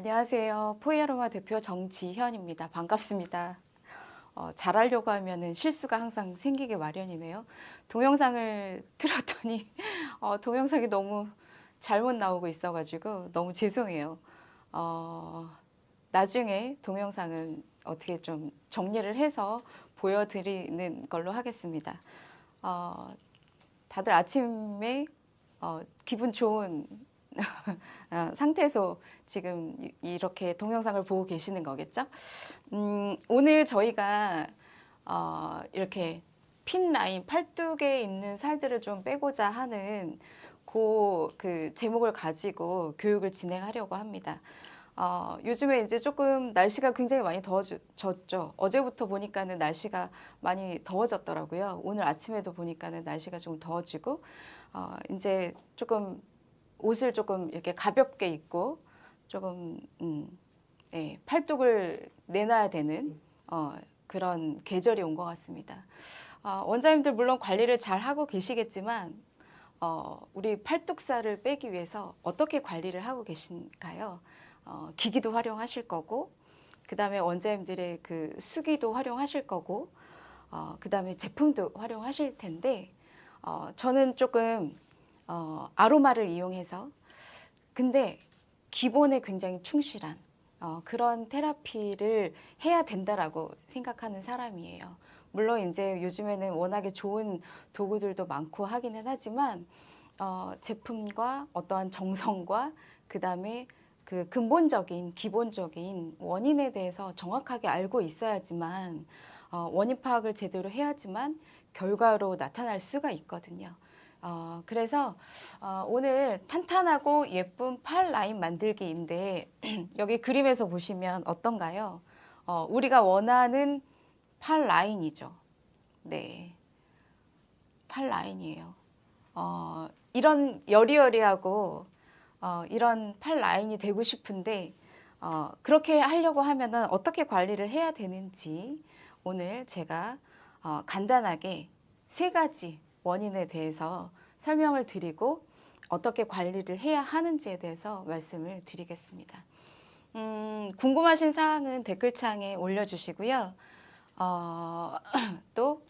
안녕하세요. 포이아로마 대표 정지현입니다. 반갑습니다. 잘하려고 하면은 실수가 항상 생기게 마련이네요. 동영상을 틀었더니 동영상이 너무 잘못 나오고 있어가지고 너무 죄송해요. 나중에 동영상은 어떻게 좀 정리를 해서 보여드리는 걸로 하겠습니다. 다들 아침에 기분 좋은 상태에서 지금 이렇게 동영상을 보고 계시는 거겠죠? 오늘 저희가 이렇게 핀 라인, 팔뚝에 있는 살들을 좀 빼고자 하는 그 제목을 가지고 교육을 진행하려고 합니다. 요즘에 이제 조금 날씨가 굉장히 많이 더워졌죠. 어제부터 보니까는 날씨가 많이 더워졌더라고요. 오늘 아침에도 보니까는 날씨가 좀 더워지고, 이제 조금 옷을 조금 이렇게 가볍게 입고 조금 팔뚝을 내놔야 되는 그런 계절이 온 것 같습니다. 원장님들 물론 관리를 잘 하고 계시겠지만 우리 팔뚝살을 빼기 위해서 어떻게 관리를 하고 계신가요? 기기도 활용하실 거고, 그 다음에 원장님들의 그 수기도 활용하실 거고, 그 다음에 제품도 활용하실 텐데, 저는 조금 아로마를 이용해서, 근데 기본에 굉장히 충실한 그런 테라피를 해야 된다라고 생각하는 사람이에요. 물론 이제 요즘에는 워낙에 좋은 도구들도 많고 하기는 하지만 제품과 어떠한 정성과 그 다음에 그 근본적인 기본적인 원인에 대해서 정확하게 알고 있어야지만 원인 파악을 제대로 해야지만 결과로 나타날 수가 있거든요. 그래서 오늘 탄탄하고 예쁜 팔 라인 만들기인데 여기 그림에서 보시면 어떤가요? 우리가 원하는 팔 라인이죠. 네, 팔 라인이에요. 이런 여리여리하고 이런 팔 라인이 되고 싶은데 그렇게 하려고 하면은 어떻게 관리를 해야 되는지 오늘 제가 간단하게 세 가지 원인에 대해서 설명을 드리고 어떻게 관리를 해야 하는지에 대해서 말씀을 드리겠습니다. 궁금하신 사항은 댓글창에 올려주시고요. 또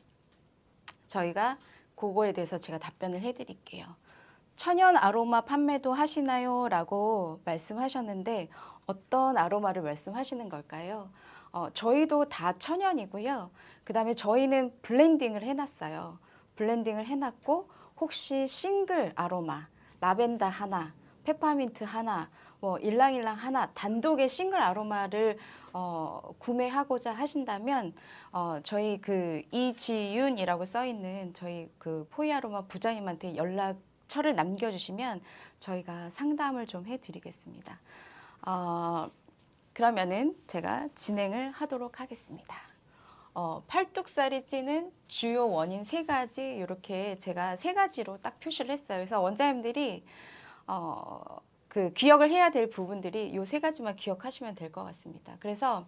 저희가 그거에 대해서 제가 답변을 해드릴게요. 천연 아로마 판매도 하시나요? 라고 말씀하셨는데 어떤 아로마를 말씀하시는 걸까요? 저희도 다 천연이고요. 그 다음에 저희는 블렌딩을 해놨어요. 블렌딩을 해놨고 혹시 싱글 아로마, 라벤더 하나, 페퍼민트 하나, 뭐 일랑일랑 하나 단독의 싱글 아로마를 구매하고자 하신다면 저희 그 이지윤이라고 써 있는 저희 그 포이아로마 부장님한테 연락처를 남겨주시면 저희가 상담을 좀 해드리겠습니다. 그러면은 제가 진행을 하도록 하겠습니다. 팔뚝살이 찌는 주요 원인 세 가지 이렇게 제가 세 가지로 딱 표시를 했어요. 그래서 원장님들이 그 기억을 해야 될 부분들이 요 세 가지만 기억하시면 될 것 같습니다. 그래서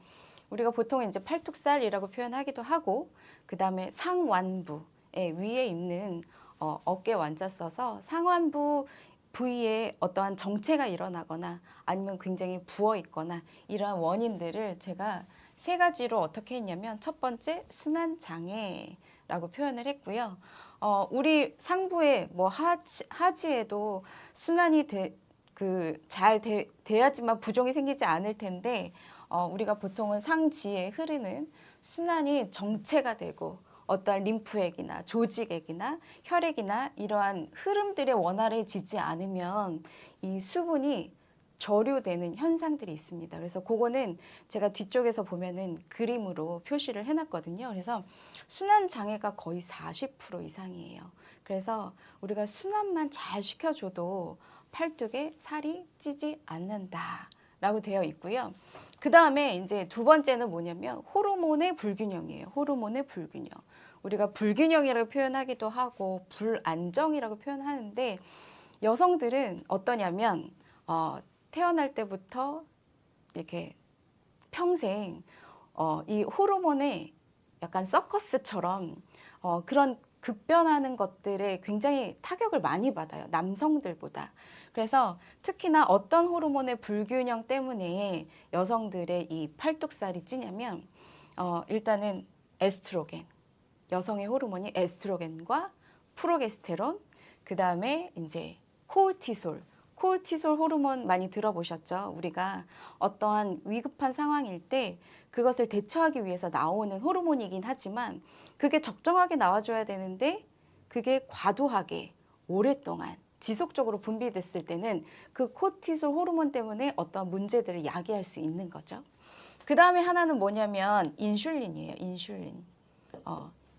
우리가 보통 이제 팔뚝살이라고 표현하기도 하고 그 다음에 상완부 위에 있는 어깨 완자 써서 상완부 부위에 어떠한 정체가 일어나거나 아니면 굉장히 부어 있거나 이러한 원인들을 제가 세 가지로 어떻게 했냐면 첫 번째 순환장애라고 표현을 했고요. 우리 상부에 뭐 하지에도 순환이 잘 돼야지만 부종이 생기지 않을 텐데 우리가 보통은 상지에 흐르는 순환이 정체가 되고 어떠한 림프액이나 조직액이나 혈액이나 이러한 흐름들에 원활해지지 않으면 이 수분이 저류되는 현상들이 있습니다. 그래서 그거는 제가 뒤쪽에서 보면은 그림으로 표시를 해놨거든요. 그래서 순환 장애가 거의 40% 이상이에요. 그래서 우리가 순환만 잘 시켜줘도 팔뚝에 살이 찌지 않는다라고 되어 있고요. 그 다음에 이제 두 번째는 뭐냐면 호르몬의 불균형이에요. 호르몬의 불균형. 우리가 불균형이라고 표현하기도 하고 불안정이라고 표현하는데 여성들은 어떠냐면 태어날 때부터 이렇게 평생 이 호르몬의 약간 서커스처럼 그런 급변하는 것들에 굉장히 타격을 많이 받아요. 남성들보다. 그래서 특히나 어떤 호르몬의 불균형 때문에 여성들의 이 팔뚝살이 찌냐면 일단은 에스트로겐, 여성의 호르몬이 에스트로겐과 프로게스테론, 그 다음에 이제 코르티솔, 코르티솔 호르몬 많이 들어보셨죠? 우리가 어떠한 위급한 상황일 때 그것을 대처하기 위해서 나오는 호르몬이긴 하지만 그게 적정하게 나와줘야 되는데 그게 과도하게 오랫동안 지속적으로 분비됐을 때는 그 코르티솔 호르몬 때문에 어떤 문제들을 야기할 수 있는 거죠. 그 다음에 하나는 뭐냐면 인슐린이에요. 인슐린.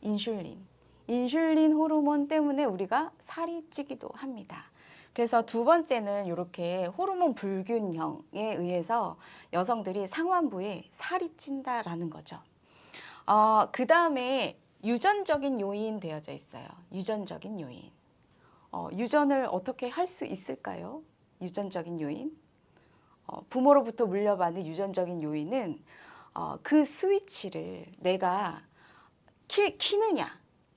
인슐린. 인슐린 호르몬 때문에 우리가 살이 찌기도 합니다. 그래서 두 번째는 이렇게 호르몬 불균형에 의해서 여성들이 상완부에 살이 찐다라는 거죠. 그 다음에 유전적인 요인 되어져 있어요. 유전적인 요인. 유전을 어떻게 할 수 있을까요? 유전적인 요인. 부모로부터 물려받은 유전적인 요인은 그 스위치를 내가 키느냐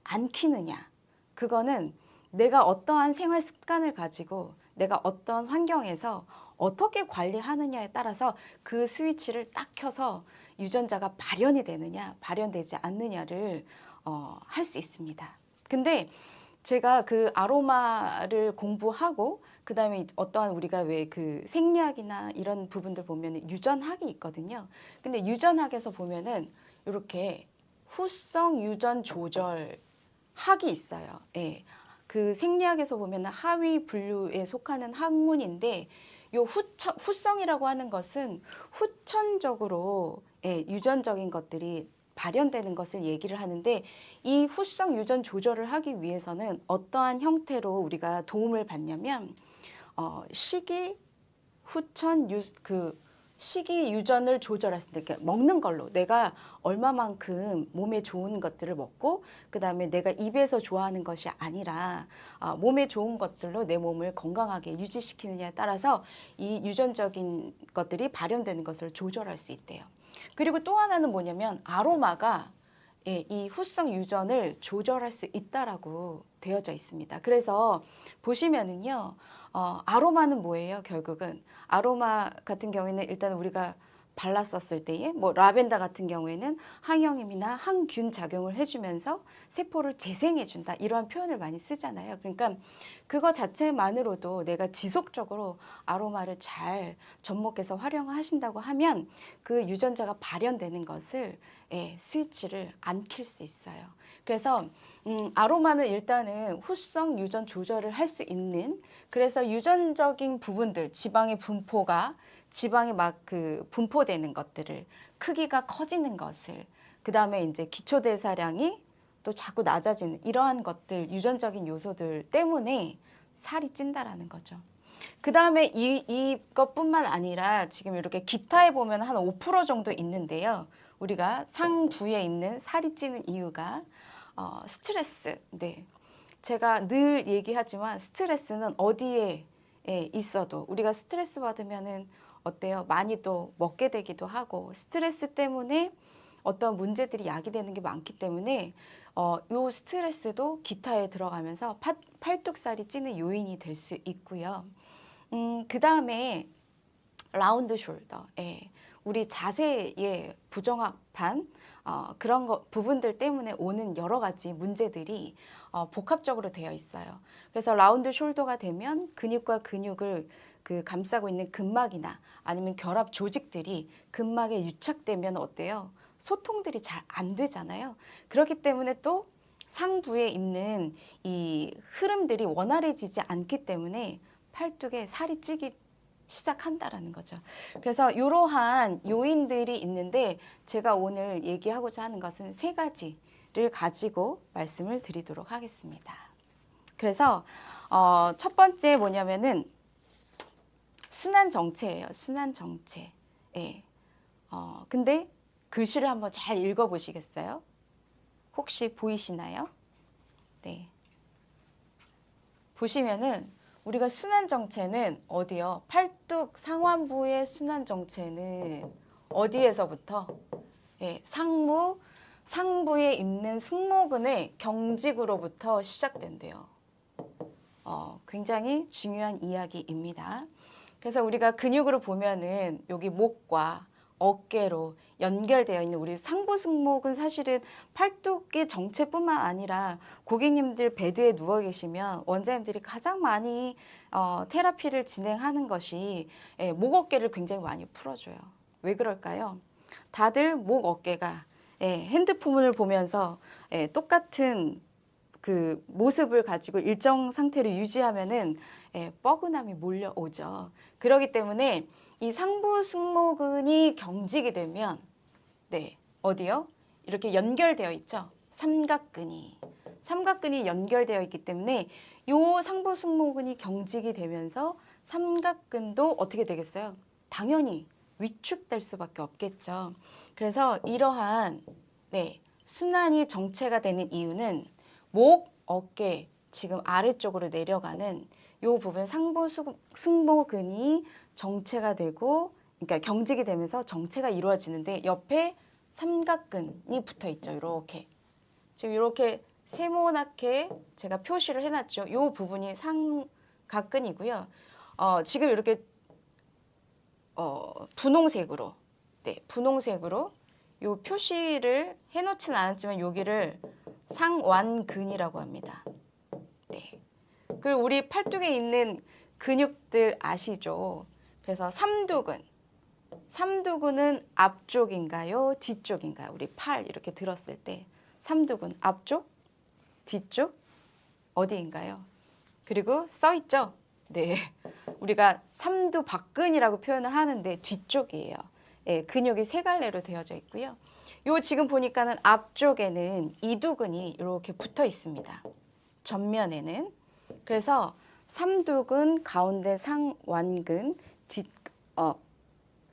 안 키느냐, 그거는 내가 어떠한 생활 습관을 가지고 내가 어떠한 환경에서 어떻게 관리하느냐에 따라서 그 스위치를 딱 켜서 유전자가 발현이 되느냐 발현되지 않느냐를 할 수 있습니다. 근데 제가 그 아로마를 공부하고 그 다음에 어떠한 우리가 왜 그 생리학이나 이런 부분들 보면 유전학이 있거든요. 근데 유전학에서 보면은 이렇게 후성 유전 조절 학이 있어요. 예. 그 생리학에서 보면 하위 분류에 속하는 학문인데 요 후성이라고 하는 것은 후천적으로 유전적인 것들이 발현되는 것을 얘기를 하는데 이 후성 유전 조절을 하기 위해서는 어떠한 형태로 우리가 도움을 받냐면 식이 후천 식이 유전을 조절할 수 있는, 그러니까 먹는 걸로 내가 얼마만큼 몸에 좋은 것들을 먹고 그 다음에 내가 입에서 좋아하는 것이 아니라 몸에 좋은 것들로 내 몸을 건강하게 유지시키느냐에 따라서 이 유전적인 것들이 발현되는 것을 조절할 수 있대요. 그리고 또 하나는 뭐냐면 아로마가 이 후성 유전을 조절할 수 있다라고 되어져 있습니다. 그래서 보시면은요, 아로마는 뭐예요? 결국은 아로마 같은 경우에는 일단 우리가 발랐었을 때에 뭐 라벤더 같은 경우에는 항염이나 항균 작용을 해주면서 세포를 재생해준다 이러한 표현을 많이 쓰잖아요. 그러니까 그거 자체만으로도 내가 지속적으로 아로마를 잘 접목해서 활용하신다고 하면 그 유전자가 발현되는 것을 스위치를 안 킬 수 있어요. 그래서 아로마는 일단은 후성 유전 조절을 할 수 있는, 그래서 유전적인 부분들, 지방의 분포가 지방이 막 그 분포되는 것들을 크기가 커지는 것을, 그 다음에 이제 기초대사량이 또 자꾸 낮아지는 이러한 것들, 유전적인 요소들 때문에 살이 찐다라는 거죠. 그 다음에 이것뿐만 아니라 지금 이렇게 기타에 보면 한 5% 정도 있는데요. 우리가 상부에 있는 살이 찌는 이유가 스트레스. 네. 제가 늘 얘기하지만 스트레스는 어디에 있어도 우리가 스트레스 받으면은 어때요? 많이 또 먹게 되기도 하고 스트레스 때문에 어떤 문제들이 야기되는 게 많기 때문에 요 스트레스도 기타에 들어가면서 팔뚝살이 찌는 요인이 될 수 있고요. 그 다음에 라운드 숄더. 우리 자세의 부정확한 그런 부분들 때문에 오는 여러 가지 문제들이 복합적으로 되어 있어요. 그래서 라운드 숄더가 되면 근육과 근육을 감싸고 있는 근막이나 아니면 결합 조직들이 근막에 유착되면 어때요? 소통들이 잘 안 되잖아요. 그렇기 때문에 또 상부에 있는 이 흐름들이 원활해지지 않기 때문에 팔뚝에 살이 찌기 시작한다라는 거죠. 그래서 이러한 요인들이 있는데 제가 오늘 얘기하고자 하는 것은 세 가지를 가지고 말씀을 드리도록 하겠습니다. 그래서 첫 번째 뭐냐면은 순환 정체예요. 순환 정체. 근데 글씨를 한번 잘 읽어보시겠어요? 혹시 보이시나요? 네. 보시면은 우리가 순환 정체는 어디요? 팔뚝 상완부의 순환 정체는 어디에서부터? 상무, 상부에 있는 승모근의 경직으로부터 시작된대요. 굉장히 중요한 이야기입니다. 그래서 우리가 근육으로 보면은 여기 목과 어깨로 연결되어 있는 우리 상부 승모근, 사실은 팔뚝의 정체뿐만 아니라 고객님들 베드에 누워 계시면 원장님들이 가장 많이 테라피를 진행하는 것이 목 어깨를 굉장히 많이 풀어줘요. 왜 그럴까요? 다들 목 어깨가 핸드폰을 보면서 똑같은 그 모습을 가지고 일정 상태를 유지하면은 뻐근함이 몰려오죠. 그렇기 때문에 이 상부 승모근이 경직이 되면 어디요? 이렇게 연결되어 있죠. 삼각근이 연결되어 있기 때문에 요 상부 승모근이 경직이 되면서 삼각근도 어떻게 되겠어요? 당연히 위축될 수밖에 없겠죠. 그래서 이러한 순환이 정체가 되는 이유는 목, 어깨 지금 아래쪽으로 내려가는 요 부분 상부 승모근이 정체가 되고, 그러니까 경직이 되면서 정체가 이루어지는데 옆에 삼각근이 붙어 있죠. 이렇게 지금 이렇게 세모나게 제가 표시를 해놨죠. 요 부분이 삼각근이고요. 지금 이렇게 분홍색으로 분홍색으로 요 표시를 해놓지는 않았지만 여기를 상완근이라고 합니다. 그리고 우리 팔뚝에 있는 근육들 아시죠? 그래서 삼두근은 앞쪽인가요? 뒤쪽인가요? 우리 팔 이렇게 들었을 때 삼두근 앞쪽? 뒤쪽? 어디인가요? 그리고 써 있죠? 우리가 삼두박근이라고 표현을 하는데 뒤쪽이에요. 근육이 세 갈래로 되어져 있고요. 요 지금 보니까는 앞쪽에는 이두근이 이렇게 붙어 있습니다. 전면에는. 그래서 삼두근, 가운데 상완근,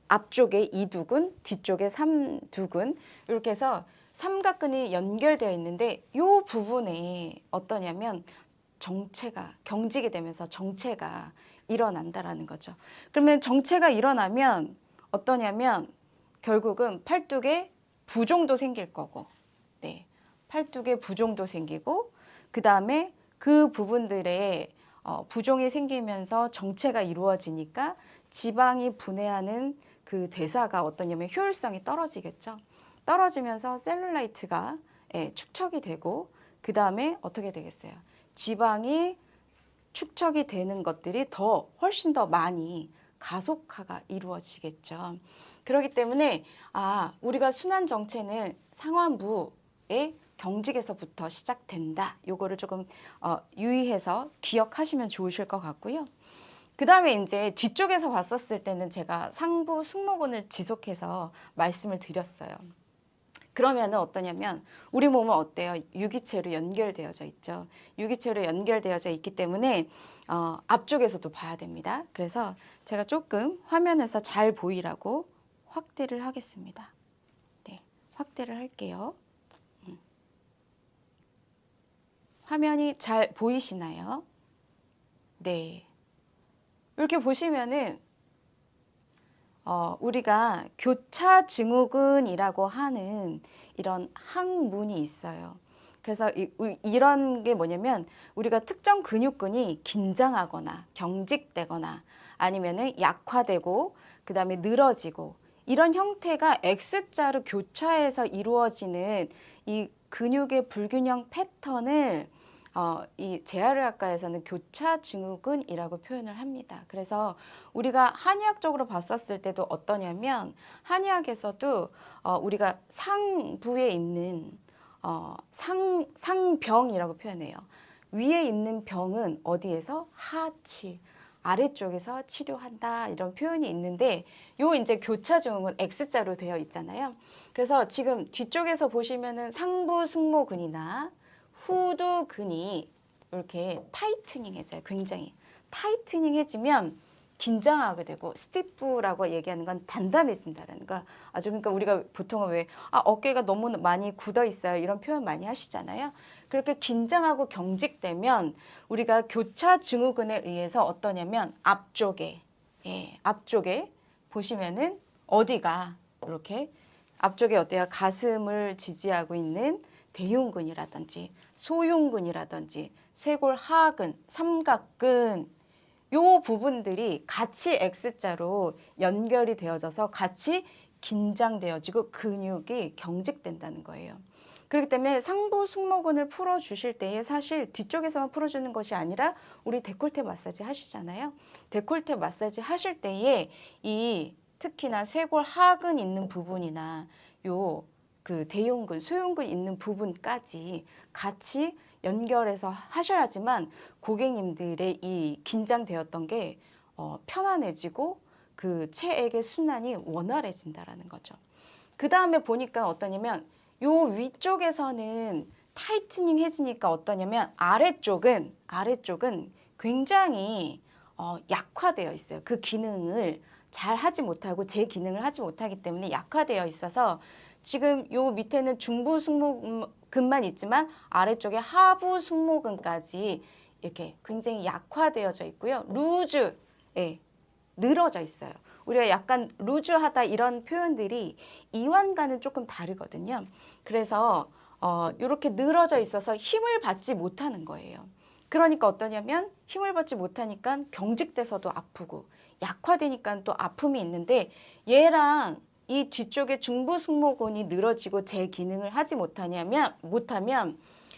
앞쪽에 이두근, 뒤쪽에 삼두근, 이렇게 해서 삼각근이 연결되어 있는데 요 부분에 어떠냐면 경직이 되면서 정체가 일어난다라는 거죠. 그러면 정체가 일어나면 어떠냐면 결국은 팔뚝에 부종도 생길 거고, 팔뚝에 부종도 생기고, 그 다음에 그 부분들에 부종이 생기면서 정체가 이루어지니까 지방이 분해하는 그 대사가 어떠냐면 효율성이 떨어지겠죠. 떨어지면서 셀룰라이트가 축적이 되고, 그 다음에 어떻게 되겠어요? 지방이 축적이 되는 것들이 훨씬 더 많이 가속화가 이루어지겠죠. 그렇기 때문에 우리가 순환 정체는 상완부의 경직에서부터 시작된다. 요거를 조금 유의해서 기억하시면 좋으실 것 같고요. 그 다음에 이제 뒤쪽에서 봤었을 때는 제가 상부 승모근을 지속해서 말씀을 드렸어요. 그러면은 어떠냐면 우리 몸은 어때요? 유기체로 연결되어져 있죠. 유기체로 연결되어져 있기 때문에 앞쪽에서도 봐야 됩니다. 그래서 제가 조금 화면에서 잘 보이라고 확대를 하겠습니다. 확대를 할게요. 화면이 잘 보이시나요? 이렇게 보시면은 우리가 교차증후군이라고 하는 이런 항문이 있어요. 그래서 이런 게 뭐냐면 우리가 특정 근육근이 긴장하거나 경직되거나 아니면은 약화되고 그 다음에 늘어지고 이런 형태가 X자로 교차해서 이루어지는 이 근육의 불균형 패턴을 이 재활의학과에서는 교차증후군이라고 표현을 합니다. 그래서 우리가 한의학적으로 봤었을 때도 어떠냐면 한의학에서도 우리가 상부에 있는 상병이라고 표현해요. 위에 있는 병은 어디에서? 하치, 아래쪽에서 치료한다 이런 표현이 있는데 요 이제 교차증후군 X자로 되어 있잖아요. 그래서 지금 뒤쪽에서 보시면은 상부 승모근이나 후두근이 이렇게 타이트닝해져요. 굉장히 타이트닝해지면 긴장하게 되고 스티프라고 얘기하는 건 단단해진다라는 거. 그러니까 우리가 보통은 왜 어깨가 너무 많이 굳어 있어요 이런 표현 많이 하시잖아요. 그렇게 긴장하고 경직되면 우리가 교차증후군에 의해서 어떠냐면 앞쪽에 보시면은 어디가 이렇게 앞쪽에 어때요? 가슴을 지지하고 있는 대흉근이라든지 소흉근이라든지 쇄골 하근, 삼각근 요 부분들이 같이 X자로 연결이 되어져서 같이 긴장되어지고 근육이 경직된다는 거예요. 그렇기 때문에 상부 승모근을 풀어주실 때에 사실 뒤쪽에서만 풀어주는 것이 아니라 우리 데콜테 마사지 하시잖아요. 데콜테 마사지 하실 때에 이 특히나 쇄골 하근 있는 부분이나 요 그 대흉근, 소흉근 있는 부분까지 같이 연결해서 하셔야지만 고객님들의 이 긴장되었던 게 편안해지고 그 체액의 순환이 원활해진다라는 거죠. 그 다음에 보니까 어떠냐면 요 위쪽에서는 타이트닝 해지니까 어떠냐면 아래쪽은 굉장히 약화되어 있어요. 그 기능을 잘 하지 못하고 제 기능을 하지 못하기 때문에 약화되어 있어서 지금 요 밑에는 중부 승모근만 있지만 아래쪽에 하부 승모근까지 이렇게 굉장히 약화되어져 있고요. 루즈, 예, 늘어져 있어요. 우리가 약간 루즈하다 이런 표현들이 이완과는 조금 다르거든요. 그래서 이렇게 늘어져 있어서 힘을 받지 못하는 거예요. 그러니까 어떠냐면 힘을 받지 못하니까 경직돼서도 아프고 약화되니까 또 아픔이 있는데 얘랑 이 뒤쪽에 중부 승모근이 늘어지고 제 기능을 하지 못하면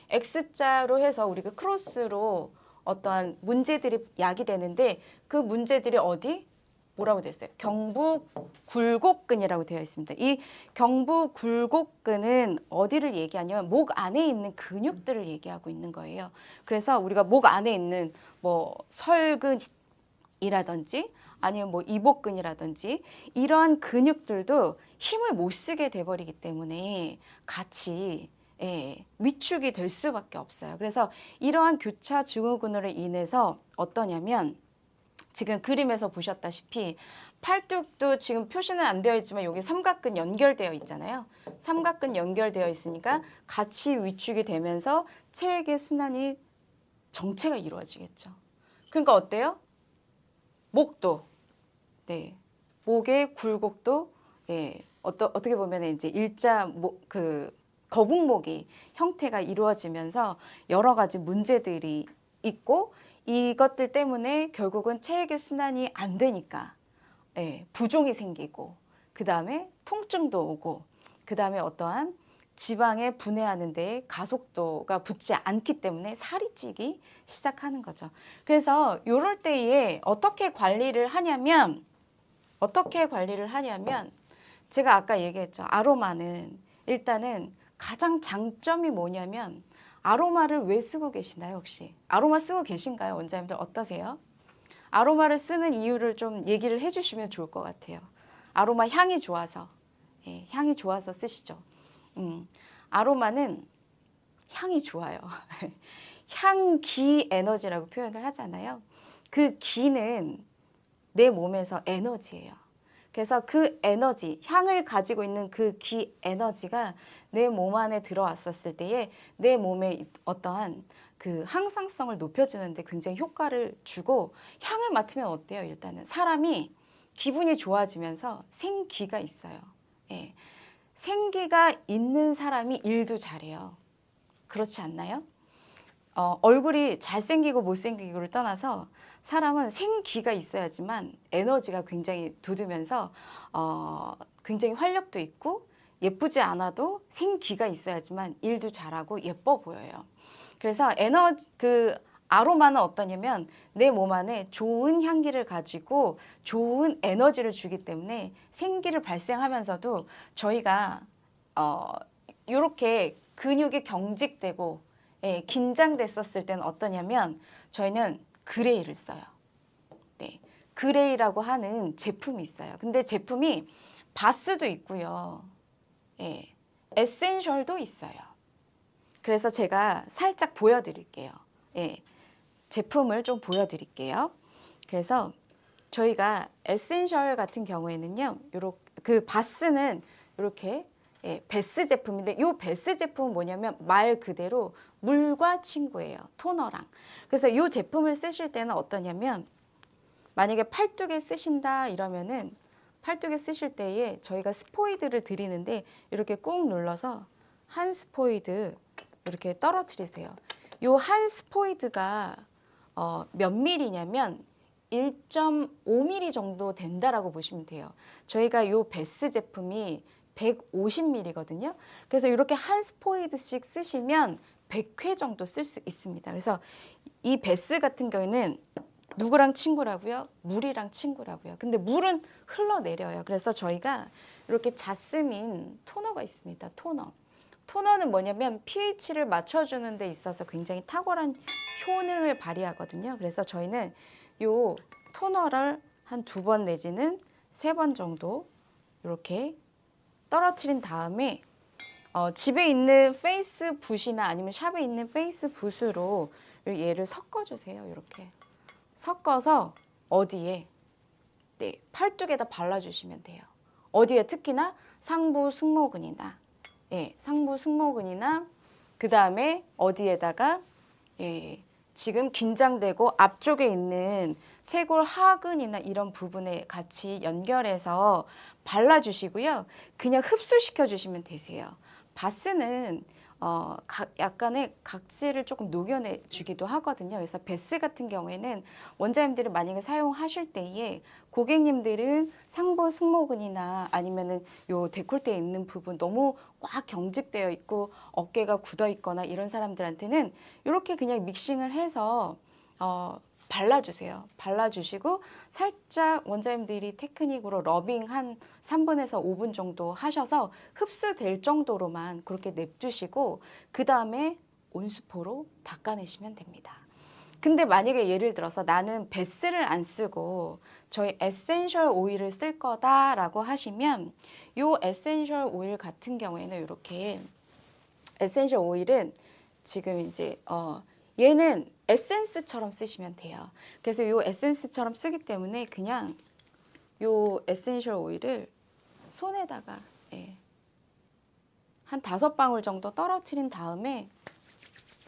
X자로 해서 우리가 크로스로 어떠한 문제들이 야기되는데 그 문제들이 어디? 뭐라고 되어 있어요? 경부굴곡근이라고 되어 있습니다. 이 경부굴곡근은 어디를 얘기하냐면 목 안에 있는 근육들을 얘기하고 있는 거예요. 그래서 우리가 목 안에 있는 뭐 설근이라든지 아니면 뭐 이복근이라든지 이러한 근육들도 힘을 못 쓰게 돼버리기 때문에 같이 위축이 될 수밖에 없어요. 그래서 이러한 교차 증후군으로 인해서 어떠냐면 지금 그림에서 보셨다시피 팔뚝도 지금 표시는 안 되어 있지만 여기 삼각근 연결되어 있잖아요. 삼각근 연결되어 있으니까 같이 위축이 되면서 체액의 순환이 정체가 이루어지겠죠. 그러니까 어때요? 목도, 네, 목의 굴곡도, 어떻게 보면 이제 거북목이 형태가 이루어지면서 여러 가지 문제들이 있고 이것들 때문에 결국은 체액의 순환이 안 되니까 부종이 생기고 그 다음에 통증도 오고 그 다음에 어떠한 지방에 분해하는 데에 가속도가 붙지 않기 때문에 살이 찌기 시작하는 거죠. 그래서 이럴 때에 어떻게 관리를 하냐면 제가 아까 얘기했죠. 아로마는 일단은 가장 장점이 뭐냐면 아로마를 왜 쓰고 계시나요, 혹시? 아로마 쓰고 계신가요, 원장님들 어떠세요? 아로마를 쓰는 이유를 좀 얘기를 해주시면 좋을 것 같아요. 아로마 향이 좋아서, 향이 좋아서 쓰시죠. 아로마는 향이 좋아요. 향기 에너지라고 표현을 하잖아요. 그 기는 내 몸에서 에너지예요. 그래서 그 에너지, 향을 가지고 있는 그 기 에너지가 내 몸 안에 들어왔었을 때에 내 몸에 어떠한 그 항상성을 높여주는데 굉장히 효과를 주고 향을 맡으면 어때요? 일단은 사람이 기분이 좋아지면서 생기가 있어요. 생기가 있는 사람이 일도 잘해요. 그렇지 않나요? 얼굴이 잘생기고 못생기고를 떠나서 사람은 생기가 있어야지만 에너지가 굉장히 돋으면서 굉장히 활력도 있고 예쁘지 않아도 생기가 있어야지만 일도 잘하고 예뻐 보여요. 그래서 아로마는 어떠냐면 내 몸 안에 좋은 향기를 가지고 좋은 에너지를 주기 때문에 생기를 발생하면서도 저희가 이렇게 근육이 경직되고 긴장됐었을 때는 어떠냐면 저희는 그레이를 써요. 네, 그레이라고 하는 제품이 있어요. 근데 제품이 바스도 있고요. 에센셜도 있어요. 그래서 제가 살짝 보여드릴게요. 제품을 좀 보여드릴게요. 그래서 저희가 에센셜 같은 경우에는요, 그 바스는 이렇게 베스 제품인데 이 베스 제품은 뭐냐면 말 그대로 물과 친구예요. 토너랑. 그래서 이 제품을 쓰실 때는 어떠냐면 만약에 팔뚝에 쓰신다 이러면은 팔뚝에 쓰실 때에 저희가 스포이드를 드리는데 이렇게 꾹 눌러서 한 스포이드 이렇게 떨어뜨리세요. 요 한 스포이드가 몇 밀리냐면 1.5mm 정도 된다라고 보시면 돼요. 저희가 요 베스 제품이 150ml거든요. 그래서 이렇게 한 스포이드씩 쓰시면 100회 정도 쓸 수 있습니다. 그래서 이 베스 같은 경우에는 누구랑 친구라고요? 물이랑 친구라고요. 근데 물은 흘러내려요. 그래서 저희가 이렇게 자스민 토너가 있습니다. 토너. 토너는 뭐냐면 pH를 맞춰주는 데 있어서 굉장히 탁월한 효능을 발휘하거든요. 그래서 저희는 요 토너를 한 2번 내지는 3번 정도 이렇게 떨어뜨린 다음에 집에 있는 페이스 붓이나 아니면 샵에 있는 페이스 붓으로 얘를 섞어주세요. 이렇게 섞어서 어디에 네, 팔뚝에다 발라주시면 돼요. 어디에 특히나 상부 승모근이나 예, 상부 승모근이나 그 다음에 어디에다가 예, 지금 긴장되고 앞쪽에 있는 쇄골 하근이나 이런 부분에 같이 연결해서 발라주시고요. 그냥 흡수시켜 주시면 되세요. 바스는 약간의 각질을 조금 녹여내 주기도 하거든요. 그래서 베스 같은 경우에는 원장님들이 만약에 사용하실 때에 고객님들은 상부 승모근이나 아니면은 요 데콜테에 있는 부분 너무 꽉 경직되어 있고 어깨가 굳어 있거나 이런 사람들한테는 이렇게 그냥 믹싱을 해서 발라주세요. 발라주시고 살짝 원장님들이 테크닉으로 러빙 한 3분에서 5분 정도 하셔서 흡수될 정도로만 그렇게 냅두시고 그 다음에 온수포로 닦아내시면 됩니다. 근데 만약에 예를 들어서 나는 베스를 안 쓰고 저희 에센셜 오일을 쓸 거다라고 하시면 요 에센셜 오일 같은 경우에는 이렇게 에센셜 오일은 지금 이제 얘는 에센스처럼 쓰시면 돼요. 그래서 요 에센스처럼 쓰기 때문에 그냥 요 에센셜 오일을 손에다가 예, 한 5방울 정도 떨어뜨린 다음에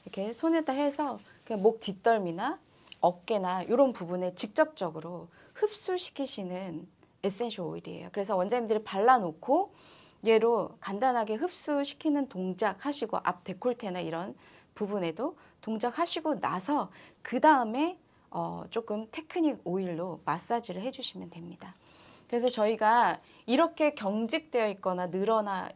이렇게 손에다 해서 그냥 목 뒷덜미나 어깨나 이런 부분에 직접적으로 흡수시키시는 에센셜 오일이에요. 그래서 원장님들이 발라놓고 얘로 간단하게 흡수시키는 동작 하시고 앞 데콜테나 이런 부분에도 동작하시고 나서 그 다음에 조금 테크닉 오일로 마사지를 해주시면 됩니다. 그래서 저희가 이렇게 경직되어 있거나 늘어나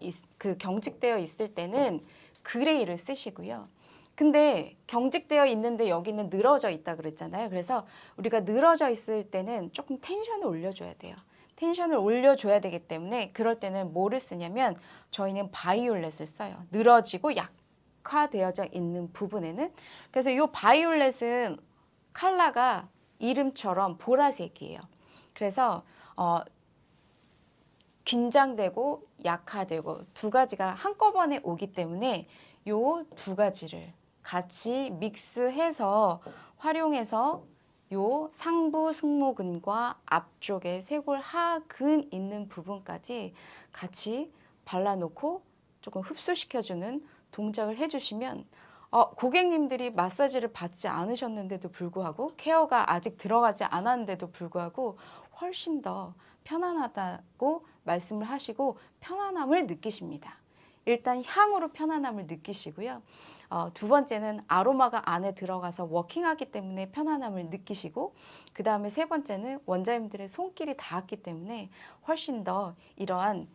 경직되어 있을 때는 그레이를 쓰시고요. 근데 경직되어 있는데 여기는 늘어져 있다 그랬잖아요. 그래서 우리가 늘어져 있을 때는 조금 텐션을 올려줘야 돼요. 텐션을 올려줘야 되기 때문에 그럴 때는 뭐를 쓰냐면 저희는 바이올렛을 써요. 늘어지고 약화되어져 있는 부분에는. 그래서 이 바이올렛은 컬러가 이름처럼 보라색이에요. 그래서 긴장되고 약화되고 두 가지가 한꺼번에 오기 때문에 이 2가지를 같이 믹스해서 활용해서 요 상부 승모근과 앞쪽에 쇄골 하근 있는 부분까지 같이 발라놓고 조금 흡수시켜주는 동작을 해주시면 고객님들이 마사지를 받지 않으셨는데도 불구하고 케어가 아직 들어가지 않았는데도 불구하고 훨씬 더 편안하다고 말씀을 하시고 편안함을 느끼십니다. 일단 향으로 편안함을 느끼시고요. 2번째는 아로마가 안에 들어가서 워킹하기 때문에 편안함을 느끼시고 그 다음에 3번째는 원장님들의 손길이 닿았기 때문에 훨씬 더 이러한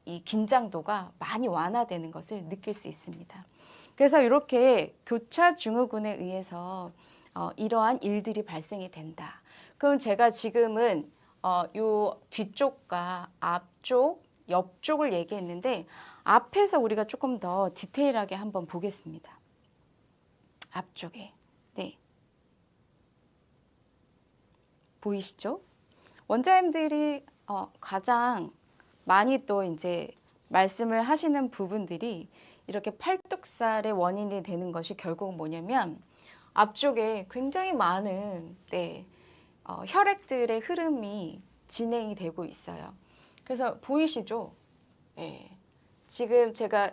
이 긴장도가 많이 완화되는 것을 느낄 수 있습니다. 그래서 이렇게 교차 증후군에 의해서 이러한 일들이 발생이 된다. 그럼 제가 지금은 요 뒤쪽과 앞쪽, 옆쪽을 얘기했는데 앞에서 우리가 조금 더 디테일하게 한번 보겠습니다. 앞쪽에. 네. 보이시죠? 원장님들이 가장 많이 또 이제 말씀을 하시는 부분들이 이렇게 팔뚝살의 원인이 되는 것이 결국 뭐냐면 앞쪽에 굉장히 많은 혈액들의 흐름이 진행이 되고 있어요. 그래서 보이시죠? 네. 지금 제가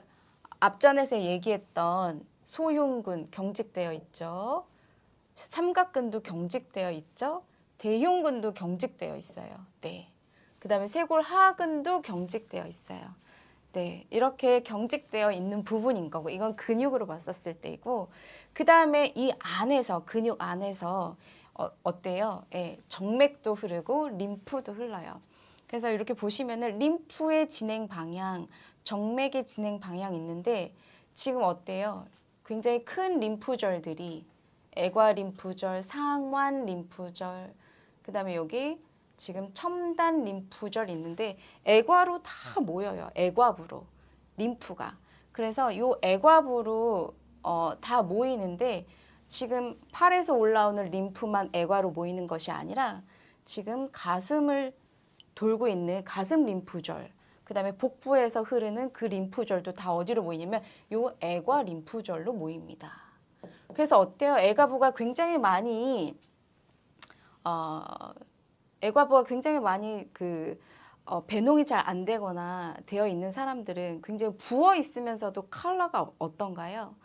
앞전에서 얘기했던 소흉근 경직되어 있죠. 삼각근도 경직되어 있죠. 대흉근도 경직되어 있어요. 네. 그다음에 쇄골 하근도 경직되어 있어요. 네, 이렇게 경직되어 있는 부분인 거고 이건 근육으로 봤었을 때이고 그다음에 이 안에서 근육 안에서 어때요? 예, 정맥도 흐르고 림프도 흘러요. 그래서 이렇게 보시면은 림프의 진행 방향, 정맥의 진행 방향이 있는데 지금 어때요? 굉장히 큰 림프절들이 애과 림프절, 상완 림프절, 그다음에 여기 지금 첨단 림프절 있는데 애과로 다 모여요. 애과부로 림프가. 그래서 요 애과부로 다 모이는데 지금 팔에서 올라오는 림프만 애과로 모이는 것이 아니라 지금 가슴을 돌고 있는 가슴 림프절, 그다음에 복부에서 흐르는 그 림프절도 다 어디로 모이냐면 요 애과 림프절로 모입니다. 그래서 어때요? 애과부가 굉장히 많이 어, 애과부가 굉장히 많이 배농이 잘 안 되거나 되어 있는 사람들은 굉장히 부어 있으면서도 컬러가 어떤가요?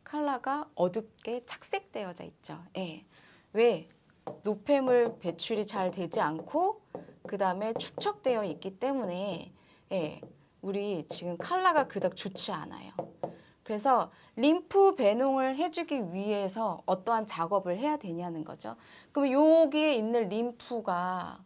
컬러가 어둡게 착색되어져 있죠. 예. 왜? 노폐물 배출이 잘 되지 않고 그 다음에 축적되어 있기 때문에 예, 우리 지금 컬러가 그닥 좋지 않아요. 그래서 림프 배농을 해주기 위해서 어떠한 작업을 해야 되냐는 거죠. 그럼 여기에 있는 림프가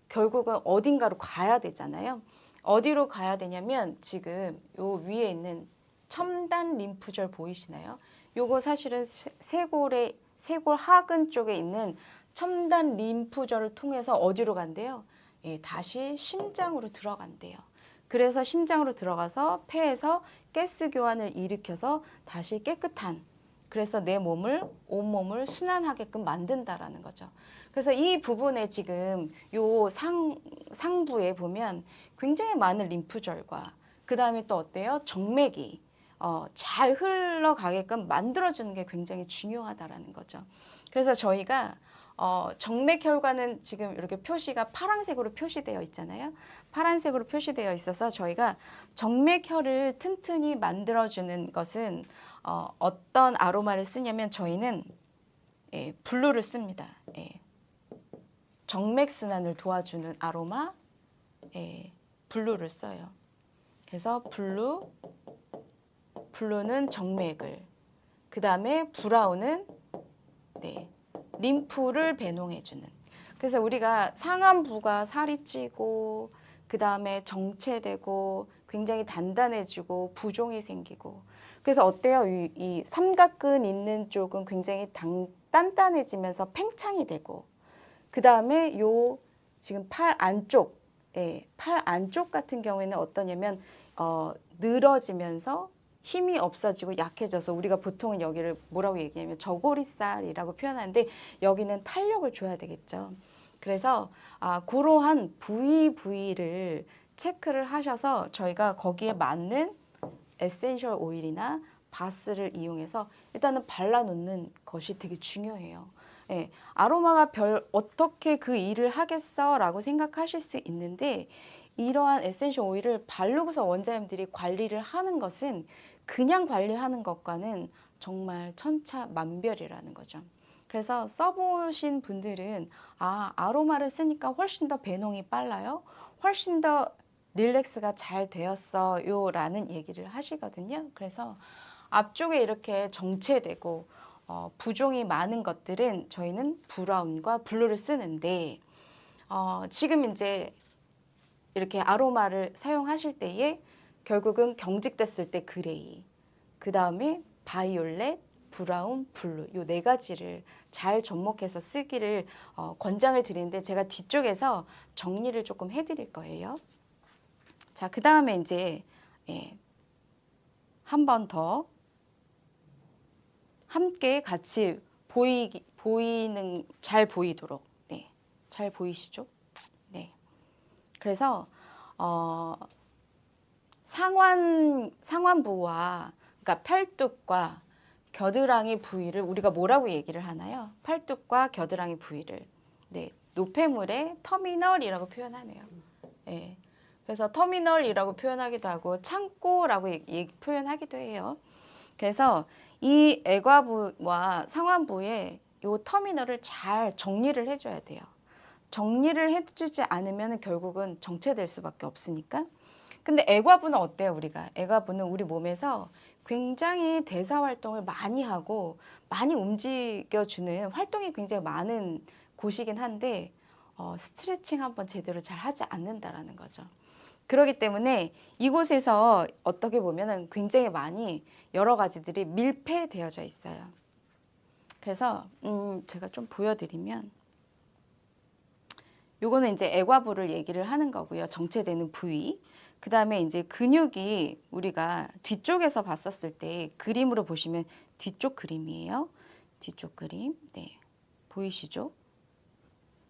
결국은 어딘가로 가야 되잖아요. 어디로 가야 되냐면 지금 요 위에 있는 첨단 림프절 보이시나요? 요거 사실은 쇄골 하근 쪽에 있는 첨단 림프절을 통해서 어디로 간대요? 예, 다시 심장으로 들어간대요. 그래서 심장으로 들어가서 폐에서 가스 교환을 일으켜서 다시 깨끗한 그래서 내 몸을 온몸을 순환하게끔 만든다라는 거죠. 그래서 이 부분에 지금 요 상부에 보면 굉장히 많은 림프절과 그 다음에 또 어때요? 정맥이 잘 흘러가게끔 만들어주는 게 굉장히 중요하다라는 거죠. 그래서 저희가 정맥 혈관은 지금 이렇게 표시가 파란색으로 표시되어 있잖아요. 파란색으로 표시되어 있어서 저희가 정맥혈을 튼튼히 만들어주는 것은 어떤 아로마를 쓰냐면 저희는 예, 블루를 씁니다. 예. 정맥순환을 도와주는 아로마 예, 블루를 써요. 그래서 블루는 정맥을 그 다음에 브라운은 네, 림프를 배농해주는 그래서 우리가 상안부가 살이 찌고 그 다음에 정체되고 굉장히 단단해지고 부종이 생기고 그래서 어때요? 이 삼각근 있는 쪽은 굉장히 단단해지면서 팽창이 되고 그 다음에 요 지금 팔 안쪽 팔 안쪽 같은 경우에는 어떠냐면 늘어지면서 힘이 없어지고 약해져서 우리가 보통은 여기를 뭐라고 얘기하냐면 저고리살이라고 표현하는데 여기는 탄력을 줘야 되겠죠. 그래서 그러한 부위를 체크를 하셔서 저희가 거기에 맞는 에센셜 오일이나 바스를 이용해서 일단은 발라놓는 것이 되게 중요해요. 예, 아로마가 어떻게 그 일을 하겠어 라고 생각하실 수 있는데 이러한 에센셜 오일을 바르고서 원장님들이 관리를 하는 것은 그냥 관리하는 것과는 정말 천차만별이라는 거죠. 그래서 써보신 분들은 아로마를 쓰니까 훨씬 더 배농이 빨라요. 훨씬 더 릴렉스가 잘 되었어요 라는 얘기를 하시거든요. 그래서 앞쪽에 이렇게 정체되고 부종이 많은 것들은 저희는 브라운과 블루를 쓰는데 지금 이제 이렇게 아로마를 사용하실 때에 결국은 경직됐을 때 그레이, 그 다음에 바이올렛, 브라운, 블루 요 네 가지를 잘 접목해서 쓰기를 권장을 드리는데 제가 뒤쪽에서 정리를 조금 해드릴 거예요. 자, 그 다음에 이제 한 번 더 함께 같이 잘 보이도록 잘 보이시죠? 네. 그래서 상완부와 그러니까 팔뚝과 겨드랑이 부위를 우리가 뭐라고 얘기를 하나요? 팔뚝과 겨드랑이 부위를 노폐물의 터미널이라고 표현하네요. 네. 그래서 터미널이라고 표현하기도 하고 창고라고 표현하기도 해요. 그래서 이 애과부와 상완부에 이 터미널을 잘 정리를 해줘야 돼요. 정리를 해주지 않으면 결국은 정체될 수밖에 없으니까. 근데 애과부는 어때요, 우리가? 애과부는 우리 몸에서 굉장히 대사 활동을 많이 하고 많이 움직여주는 활동이 굉장히 많은 곳이긴 한데 스트레칭 한번 제대로 잘 하지 않는다라는 거죠. 그렇기 때문에 이곳에서 어떻게 보면은 굉장히 많이 여러 가지들이 밀폐되어져 있어요. 그래서 제가 좀 보여드리면 요거는 이제 애과부를 얘기를 하는 거고요. 정체되는 부위. 그 다음에 이제 근육이 우리가 뒤쪽에서 봤었을 때 그림으로 보시면 뒤쪽 그림이에요. 뒤쪽 그림. 네. 보이시죠?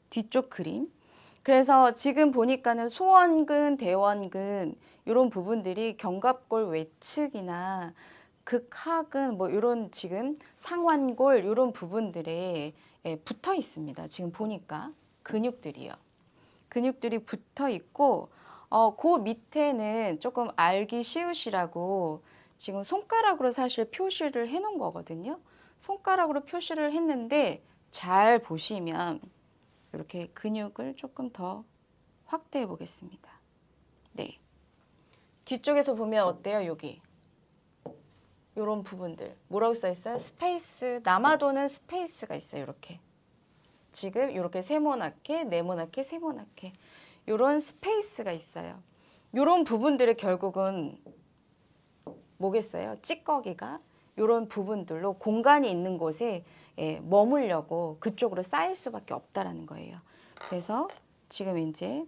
뒤쪽 그림. 그래서 지금 보니까는 소원근, 대원근 이런 부분들이 견갑골 외측이나 극하근 뭐 이런 지금 상완골 이런 부분들에 붙어 있습니다. 지금 보니까 근육들이요. 근육들이 붙어 있고 그 밑에는 조금 알기 쉬우시라고 지금 손가락으로 사실 표시를 해 놓은 거거든요. 손가락으로 표시를 했는데 잘 보시면 이렇게 근육을 조금 더 확대해 보겠습니다. 네. 뒤쪽에서 보면 어때요? 여기. 요런 부분들. 뭐라고 써 있어요? 스페이스. 남아도는 스페이스가 있어요. 이렇게. 지금 이렇게 세모나게, 네모나게, 세모나게. 요런 스페이스가 있어요. 요런 부분들이 결국은 뭐겠어요? 찌꺼기가 요런 부분들로 공간이 있는 곳에 머물려고 그쪽으로 쌓일 수밖에 없다라는 거예요. 그래서 지금 이제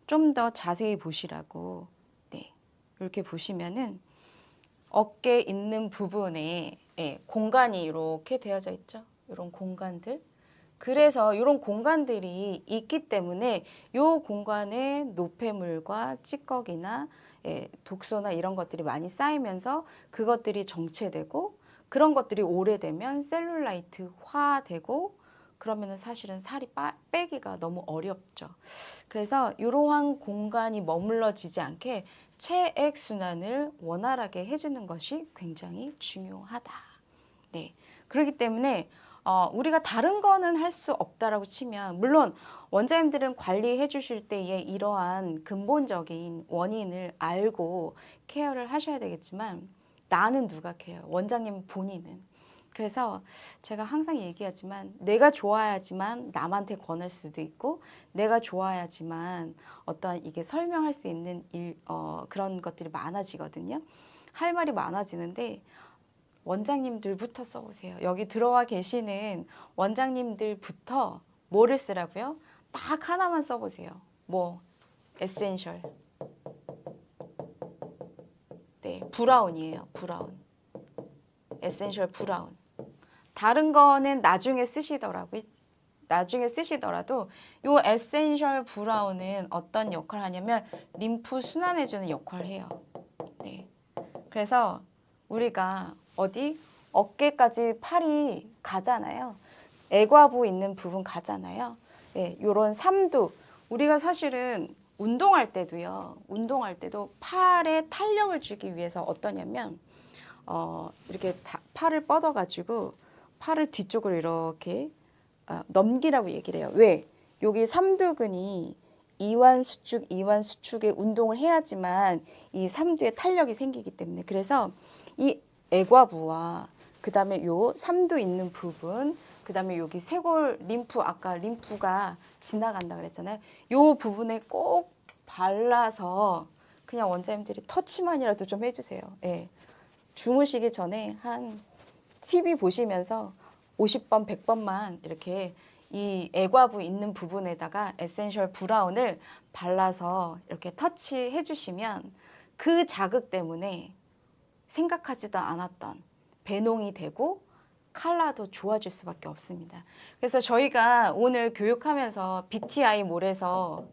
좀 더 자세히 보시라고 이렇게 보시면은 어깨 있는 부분에 공간이 이렇게 되어져 있죠. 이런 공간들. 그래서 이런 공간들이 있기 때문에 이 공간에 노폐물과 찌꺼기나 독소나 이런 것들이 많이 쌓이면서 그것들이 정체되고 그런 것들이 오래되면 셀룰라이트화되고 그러면은 사실은 살이 빼기가 너무 어렵죠. 그래서 이러한 공간이 머물러지지 않게 체액 순환을 원활하게 해주는 것이 굉장히 중요하다. 네, 그렇기 때문에 우리가 다른 거는 할 수 없다라고 치면 물론 원장님들은 관리해 주실 때에 이러한 근본적인 원인을 알고 케어를 하셔야 되겠지만 나는 누가 케어? 원장님 본인은. 그래서 제가 항상 얘기하지만 내가 좋아야지만 남한테 권할 수도 있고 내가 좋아야지만 어떠한 이게 설명할 수 있는 그런 것들이 많아지거든요. 할 말이 많아지는데 원장님들부터 써보세요. 여기 들어와 계시는 원장님들부터 뭐를 쓰라고요? 딱 하나만 써보세요. 뭐 에센셜. 네, 브라운이에요. 브라운. 에센셜 브라운. 다른 거는 나중에 쓰시더라고요. 나중에 쓰시더라도 요 에센셜 브라운은 어떤 역할을 하냐면 림프 순환해주는 역할을 해요. 네. 그래서 우리가 어디 어깨까지 팔이 가잖아요. 애과부 있는 부분 가잖아요. 예, 요런 삼두. 우리가 사실은 운동할 때도요. 운동할 때도 팔에 탄력을 주기 위해서 어떠냐면 이렇게 팔을 뻗어가지고 팔을 뒤쪽으로 이렇게 넘기라고 얘기를 해요. 왜? 여기 삼두근이 이완 수축의 운동을 해야지만 이 삼두에 탄력이 생기기 때문에 그래서 이 애과부와 그 다음에 요 삼두 있는 부분 그 다음에 여기 쇄골 림프 아까 림프가 지나간다 그랬잖아요. 요 부분에 꼭 발라서 그냥 원장님들이 터치만이라도 좀 해주세요. 예. 주무시기 전에 한 TV 보시면서 50번, 100번만 이렇게 이 애과부 있는 부분에다가 에센셜 브라운을 발라서 이렇게 터치해 주시면 그 자극 때문에 생각하지도 않았던 배농이 되고 컬러도 좋아질 수밖에 없습니다. 그래서 저희가 오늘 교육하면서 BTI 몰에서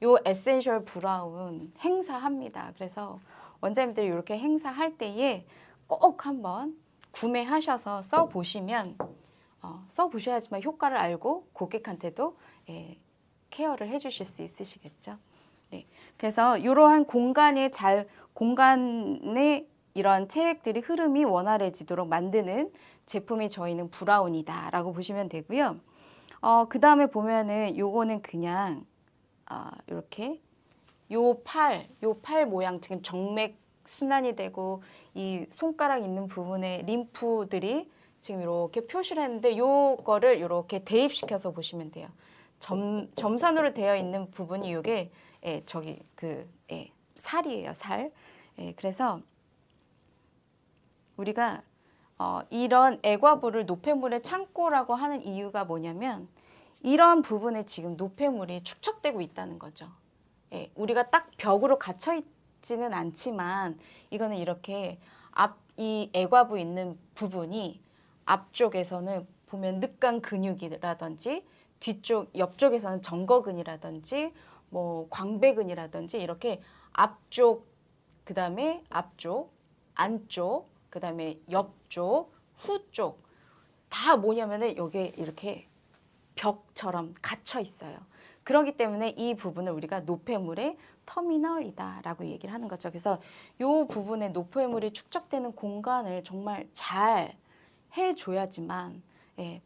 요 에센셜 브라운 행사합니다. 그래서 원장님들이 이렇게 행사할 때에 꼭 한번 구매하셔서 써보시면 써보셔야지만 효과를 알고 고객한테도 케어를 해주실 수 있으시겠죠. 네, 그래서 이러한 공간의 이런 체액들이 흐름이 원활해지도록 만드는 제품이 저희는 브라운이다라고 보시면 되고요. 그 다음에 보면은 요거는 그냥 이렇게 요 팔 모양 지금 정맥 순환이 되고 이 손가락 있는 부분에 림프들이 지금 이렇게 표시를 했는데 요거를 이렇게 대입시켜서 보시면 돼요. 점선으로 되어 있는 부분이 요게 저기 살이에요, 살. 그래서 우리가 이런 애과부를 노폐물의 창고라고 하는 이유가 뭐냐면 이런 부분에 지금 노폐물이 축적되고 있다는 거죠. 우리가 딱 벽으로 갇혀 있지는 않지만 이거는 이렇게 이 애과부 있는 부분이 앞쪽에서는 보면 늑간 근육이라든지 뒤쪽 옆쪽에서는 정거근이라든지 뭐 광배근이라든지 이렇게 앞쪽 그다음에 앞쪽 안쪽 그다음에 옆쪽 후쪽 다 뭐냐면은 여기에 이렇게 벽처럼 갇혀 있어요. 그렇기 때문에 이 부분을 우리가 노폐물의 터미널이다라고 얘기를 하는 거죠. 그래서 이 부분에 노폐물이 축적되는 공간을 정말 잘 해줘야지만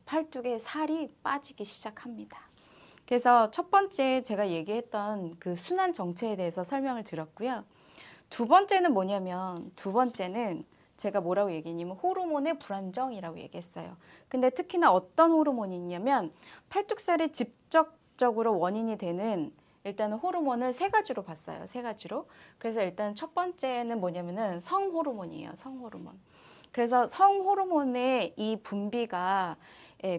팔뚝에 살이 빠지기 시작합니다. 그래서 첫 번째 제가 얘기했던 그 순환 정체에 대해서 설명을 드렸고요. 두 번째는 뭐냐면 두 번째는 제가 뭐라고 얘기했냐면 호르몬의 불안정이라고 얘기했어요. 근데 특히나 어떤 호르몬이 있냐면 팔뚝살이 직접적으로 원인이 되는 일단은 호르몬을 세 가지로 봤어요. 세 가지로. 그래서 일단 첫 번째는 뭐냐면은 성호르몬이에요. 성호르몬. 그래서 성호르몬의 이 분비가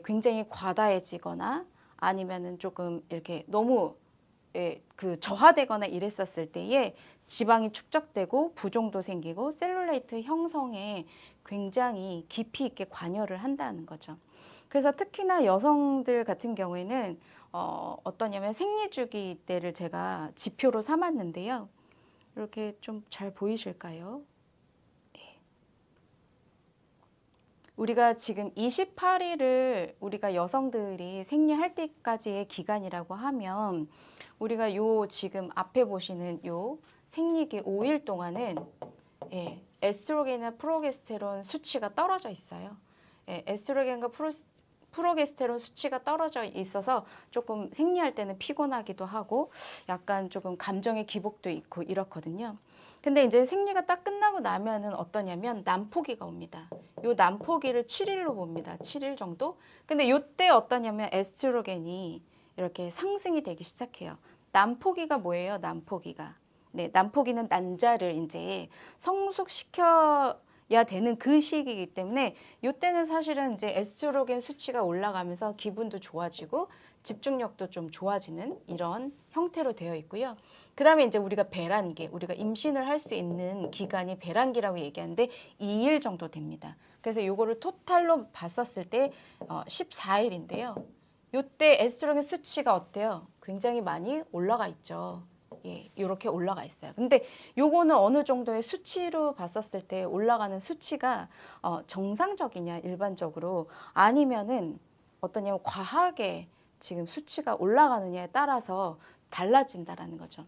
굉장히 과다해지거나 아니면은 조금 이렇게 너무 그 저하되거나 이랬었을 때에 지방이 축적되고 부종도 생기고 셀룰라이트 형성에 굉장히 깊이 있게 관여를 한다는 거죠. 그래서 특히나 여성들 같은 경우에는 어떠냐면 생리주기 때를 제가 지표로 삼았는데요. 이렇게 좀 잘 보이실까요? 우리가 지금 28일을 우리가 여성들이 생리할 때까지의 기간이라고 하면 우리가 요 지금 앞에 보시는 요 생리기 5일 동안은 에스트로겐이나 프로게스테론 수치가 떨어져 있어요. 에스트로겐과 프로게스테론 수치가 떨어져 있어서 조금 생리할 때는 피곤하기도 하고 약간 조금 감정의 기복도 있고 이렇거든요. 근데 이제 생리가 딱 끝나고 나면은 어떠냐면 난포기가 옵니다. 요 난포기를 7일로 봅니다. 7일 정도. 근데 요때 어떠냐면 에스트로겐이 이렇게 상승이 되기 시작해요. 난포기가 뭐예요? 난포기가. 네, 난포기는 난자를 이제 성숙시켜야 되는 그 시기이기 때문에 요때는 사실은 이제 에스트로겐 수치가 올라가면서 기분도 좋아지고 집중력도 좀 좋아지는 이런 형태로 되어 있고요. 그 다음에 이제 우리가 배란기, 우리가 임신을 할 수 있는 기간이 배란기라고 얘기하는데 2일 정도 됩니다. 그래서 요거를 토탈로 봤었을 때 14일인데요. 요때 에스트로겐 수치가 어때요? 굉장히 많이 올라가 있죠. 이렇게 올라가 있어요. 근데 요거는 어느 정도의 수치로 봤었을 때 올라가는 수치가 정상적이냐 일반적으로 아니면은 어떠냐면 과하게 지금 수치가 올라가느냐에 따라서 달라진다라는 거죠.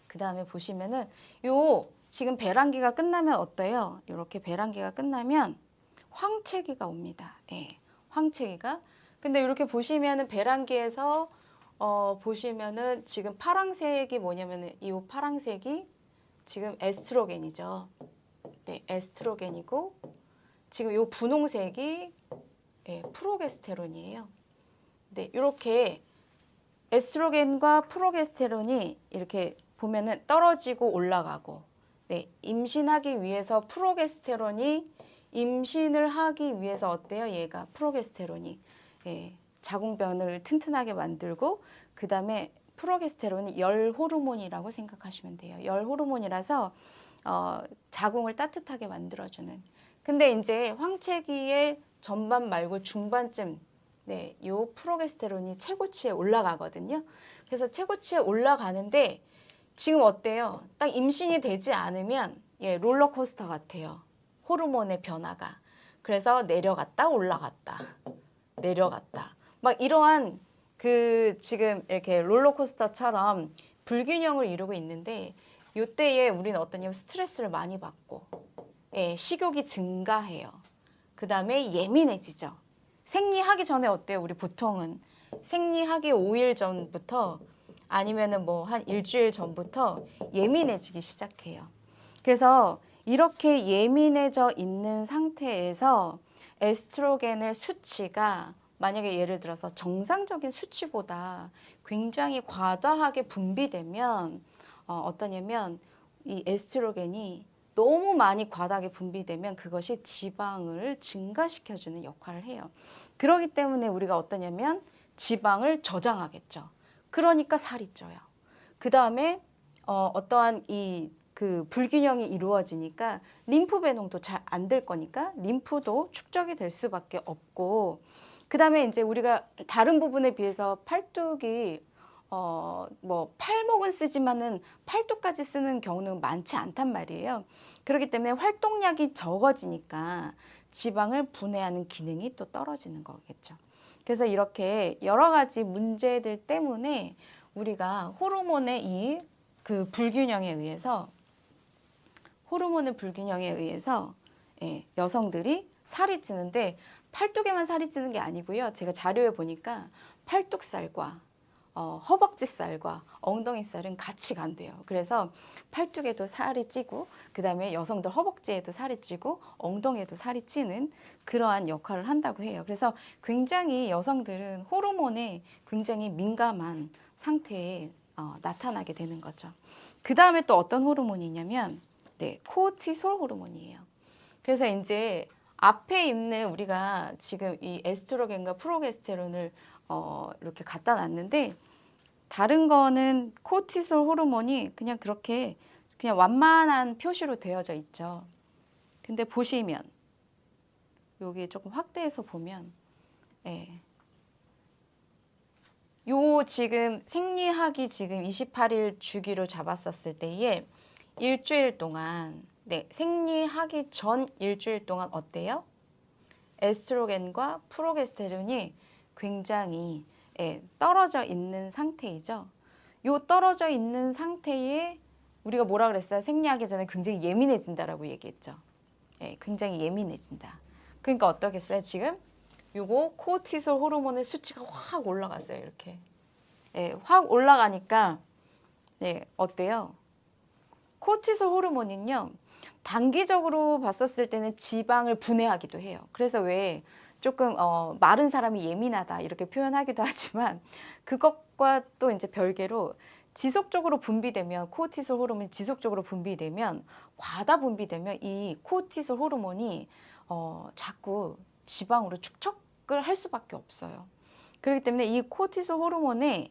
그 다음에 보시면은 요 지금 배란기가 끝나면 어때요? 이렇게 배란기가 끝나면 황체기가 옵니다. 황체기가. 근데 이렇게 보시면은 배란기에서 보시면은 지금 파랑색이 뭐냐면은 이 파랑색이 지금 에스트로겐이죠. 네, 에스트로겐이고 지금 요 분홍색이 프로게스테론이에요. 네, 이렇게 에스트로겐과 프로게스테론이 이렇게 보면은 떨어지고 올라가고 네, 임신하기 위해서 프로게스테론이 임신을 하기 위해서 어때요? 얘가 프로게스테론이 자궁변을 튼튼하게 만들고 그 다음에 프로게스테론이 열 호르몬이라고 생각하시면 돼요. 열 호르몬이라서 자궁을 따뜻하게 만들어주는. 근데 이제 황체기의 전반 말고 중반쯤 네, 요 프로게스테론이 최고치에 올라가거든요. 그래서 최고치에 올라가는데 지금 어때요? 딱 임신이 되지 않으면 롤러코스터 같아요. 호르몬의 변화가. 그래서 내려갔다 올라갔다. 내려갔다. 막 이러한 그 지금 이렇게 롤러코스터처럼 불균형을 이루고 있는데 요때에 우리는 어떠냐면 스트레스를 많이 받고 식욕이 증가해요. 그 다음에 예민해지죠. 생리하기 전에 어때요? 우리 보통은 생리하기 5일 전부터 아니면은 뭐 한 일주일 전부터 예민해지기 시작해요. 그래서 이렇게 예민해져 있는 상태에서 에스트로겐의 수치가 만약에 예를 들어서 정상적인 수치보다 굉장히 과다하게 분비되면 어떠냐면 이 에스트로겐이 너무 많이 과다하게 분비되면 그것이 지방을 증가시켜주는 역할을 해요. 그렇기 때문에 우리가 어떠냐면 지방을 저장하겠죠. 그러니까 살이 쪄요. 그 다음에 어떠한 그 불균형이 이루어지니까 림프 배농도 잘 안 될 거니까 림프도 축적이 될 수밖에 없고, 그 다음에 이제 우리가 다른 부분에 비해서 팔뚝이 뭐 팔목은 쓰지만은 팔뚝까지 쓰는 경우는 많지 않단 말이에요. 그렇기 때문에 활동량이 적어지니까 지방을 분해하는 기능이 또 떨어지는 거겠죠. 그래서 이렇게 여러 가지 문제들 때문에 우리가 호르몬의 이 그 불균형에 의해서 여성들이 살이 찌는데 팔뚝에만 살이 찌는 게 아니고요. 제가 자료에 보니까 팔뚝살과 허벅지살과 엉덩이살은 같이 간대요. 그래서 팔뚝에도 살이 찌고 그다음에 여성들 허벅지에도 살이 찌고 엉덩이에도 살이 찌는 그러한 역할을 한다고 해요. 그래서 굉장히 여성들은 호르몬에 굉장히 민감한 상태에 나타나게 되는 거죠. 그 다음에 또 어떤 호르몬이냐면 코르티솔 호르몬이에요. 그래서 이제 앞에 있는 우리가 지금 이 에스트로겐과 프로게스테론을 이렇게 갖다 놨는데 다른 거는 코르티솔 호르몬이 그냥 그렇게 그냥 완만한 표시로 되어져 있죠. 근데 보시면 여기 조금 확대해서 보면 요 지금 생리하기 지금 28일 주기로 잡았었을 때에 일주일 동안 생리하기 전 일주일 동안 어때요? 에스트로겐과 프로게스테론이 굉장히 떨어져 있는 상태이죠. 요 떨어져 있는 상태에 우리가 뭐라 그랬어요? 생리하기 전에 굉장히 예민해진다라고 얘기했죠. 굉장히 예민해진다. 그러니까 어떻겠어요? 지금 요거 코르티솔 호르몬의 수치가 확 올라갔어요. 이렇게 확 올라가니까 어때요? 코르티솔 호르몬은요, 단기적으로 봤었을 때는 지방을 분해하기도 해요. 그래서 왜 조금 마른 사람이 예민하다 이렇게 표현하기도 하지만 그것과 또 이제 별개로 지속적으로 분비되면 코르티솔 호르몬이 지속적으로 분비되면 과다 분비되면 이 코르티솔 호르몬이 자꾸 지방으로 축적을 할 수밖에 없어요. 그렇기 때문에 이 코르티솔 호르몬에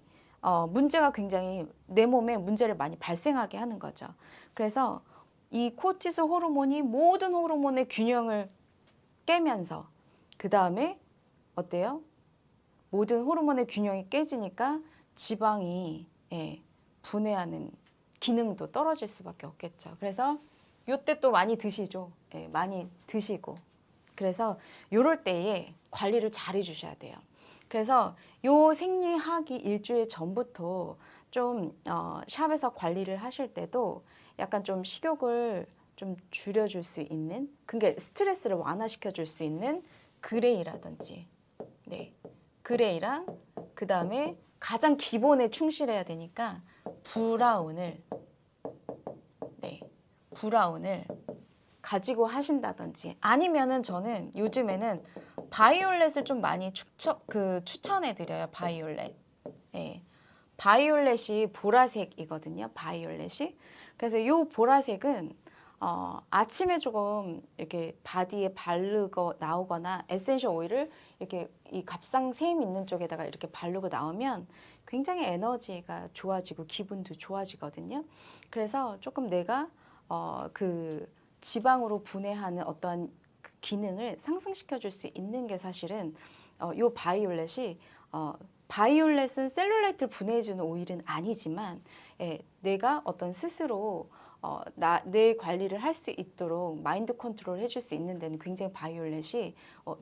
문제가 굉장히 내 몸에 문제를 많이 발생하게 하는 거죠. 그래서 이 코르티솔 호르몬이 모든 호르몬의 균형을 깨면서 그 다음에 어때요? 모든 호르몬의 균형이 깨지니까 지방이 분해하는 기능도 떨어질 수밖에 없겠죠. 그래서 요때 또 많이 드시죠. 많이 드시고. 그래서 요럴 때에 관리를 잘 해주셔야 돼요. 그래서 요 생리하기 일주일 전부터 좀 샵에서 관리를 하실 때도 약간 좀 식욕을 좀 줄여줄 수 있는, 그게 스트레스를 완화시켜 줄 수 있는 그레이라든지, 그레이랑 그 다음에 가장 기본에 충실해야 되니까 브라운을 가지고 하신다든지, 아니면은 저는 요즘에는 바이올렛을 좀 많이 추천해 드려요. 바이올렛. 바이올렛이 보라색이거든요. 바이올렛이. 그래서 이 보라색은 아침에 조금 이렇게 바디에 바르고 나오거나 에센셜 오일을 이렇게 이 갑상샘 있는 쪽에다가 이렇게 바르고 나오면 굉장히 에너지가 좋아지고 기분도 좋아지거든요. 그래서 조금 내가 그 지방으로 분해하는 어떤 그 기능을 상승시켜 줄 수 있는 게 사실은 요 바이올렛이 바이올렛은 셀룰라이트를 분해해주는 오일은 아니지만 내가 어떤 스스로 내 관리를 할 수 있도록 마인드 컨트롤 해줄 수 있는 데는 굉장히 바이올렛이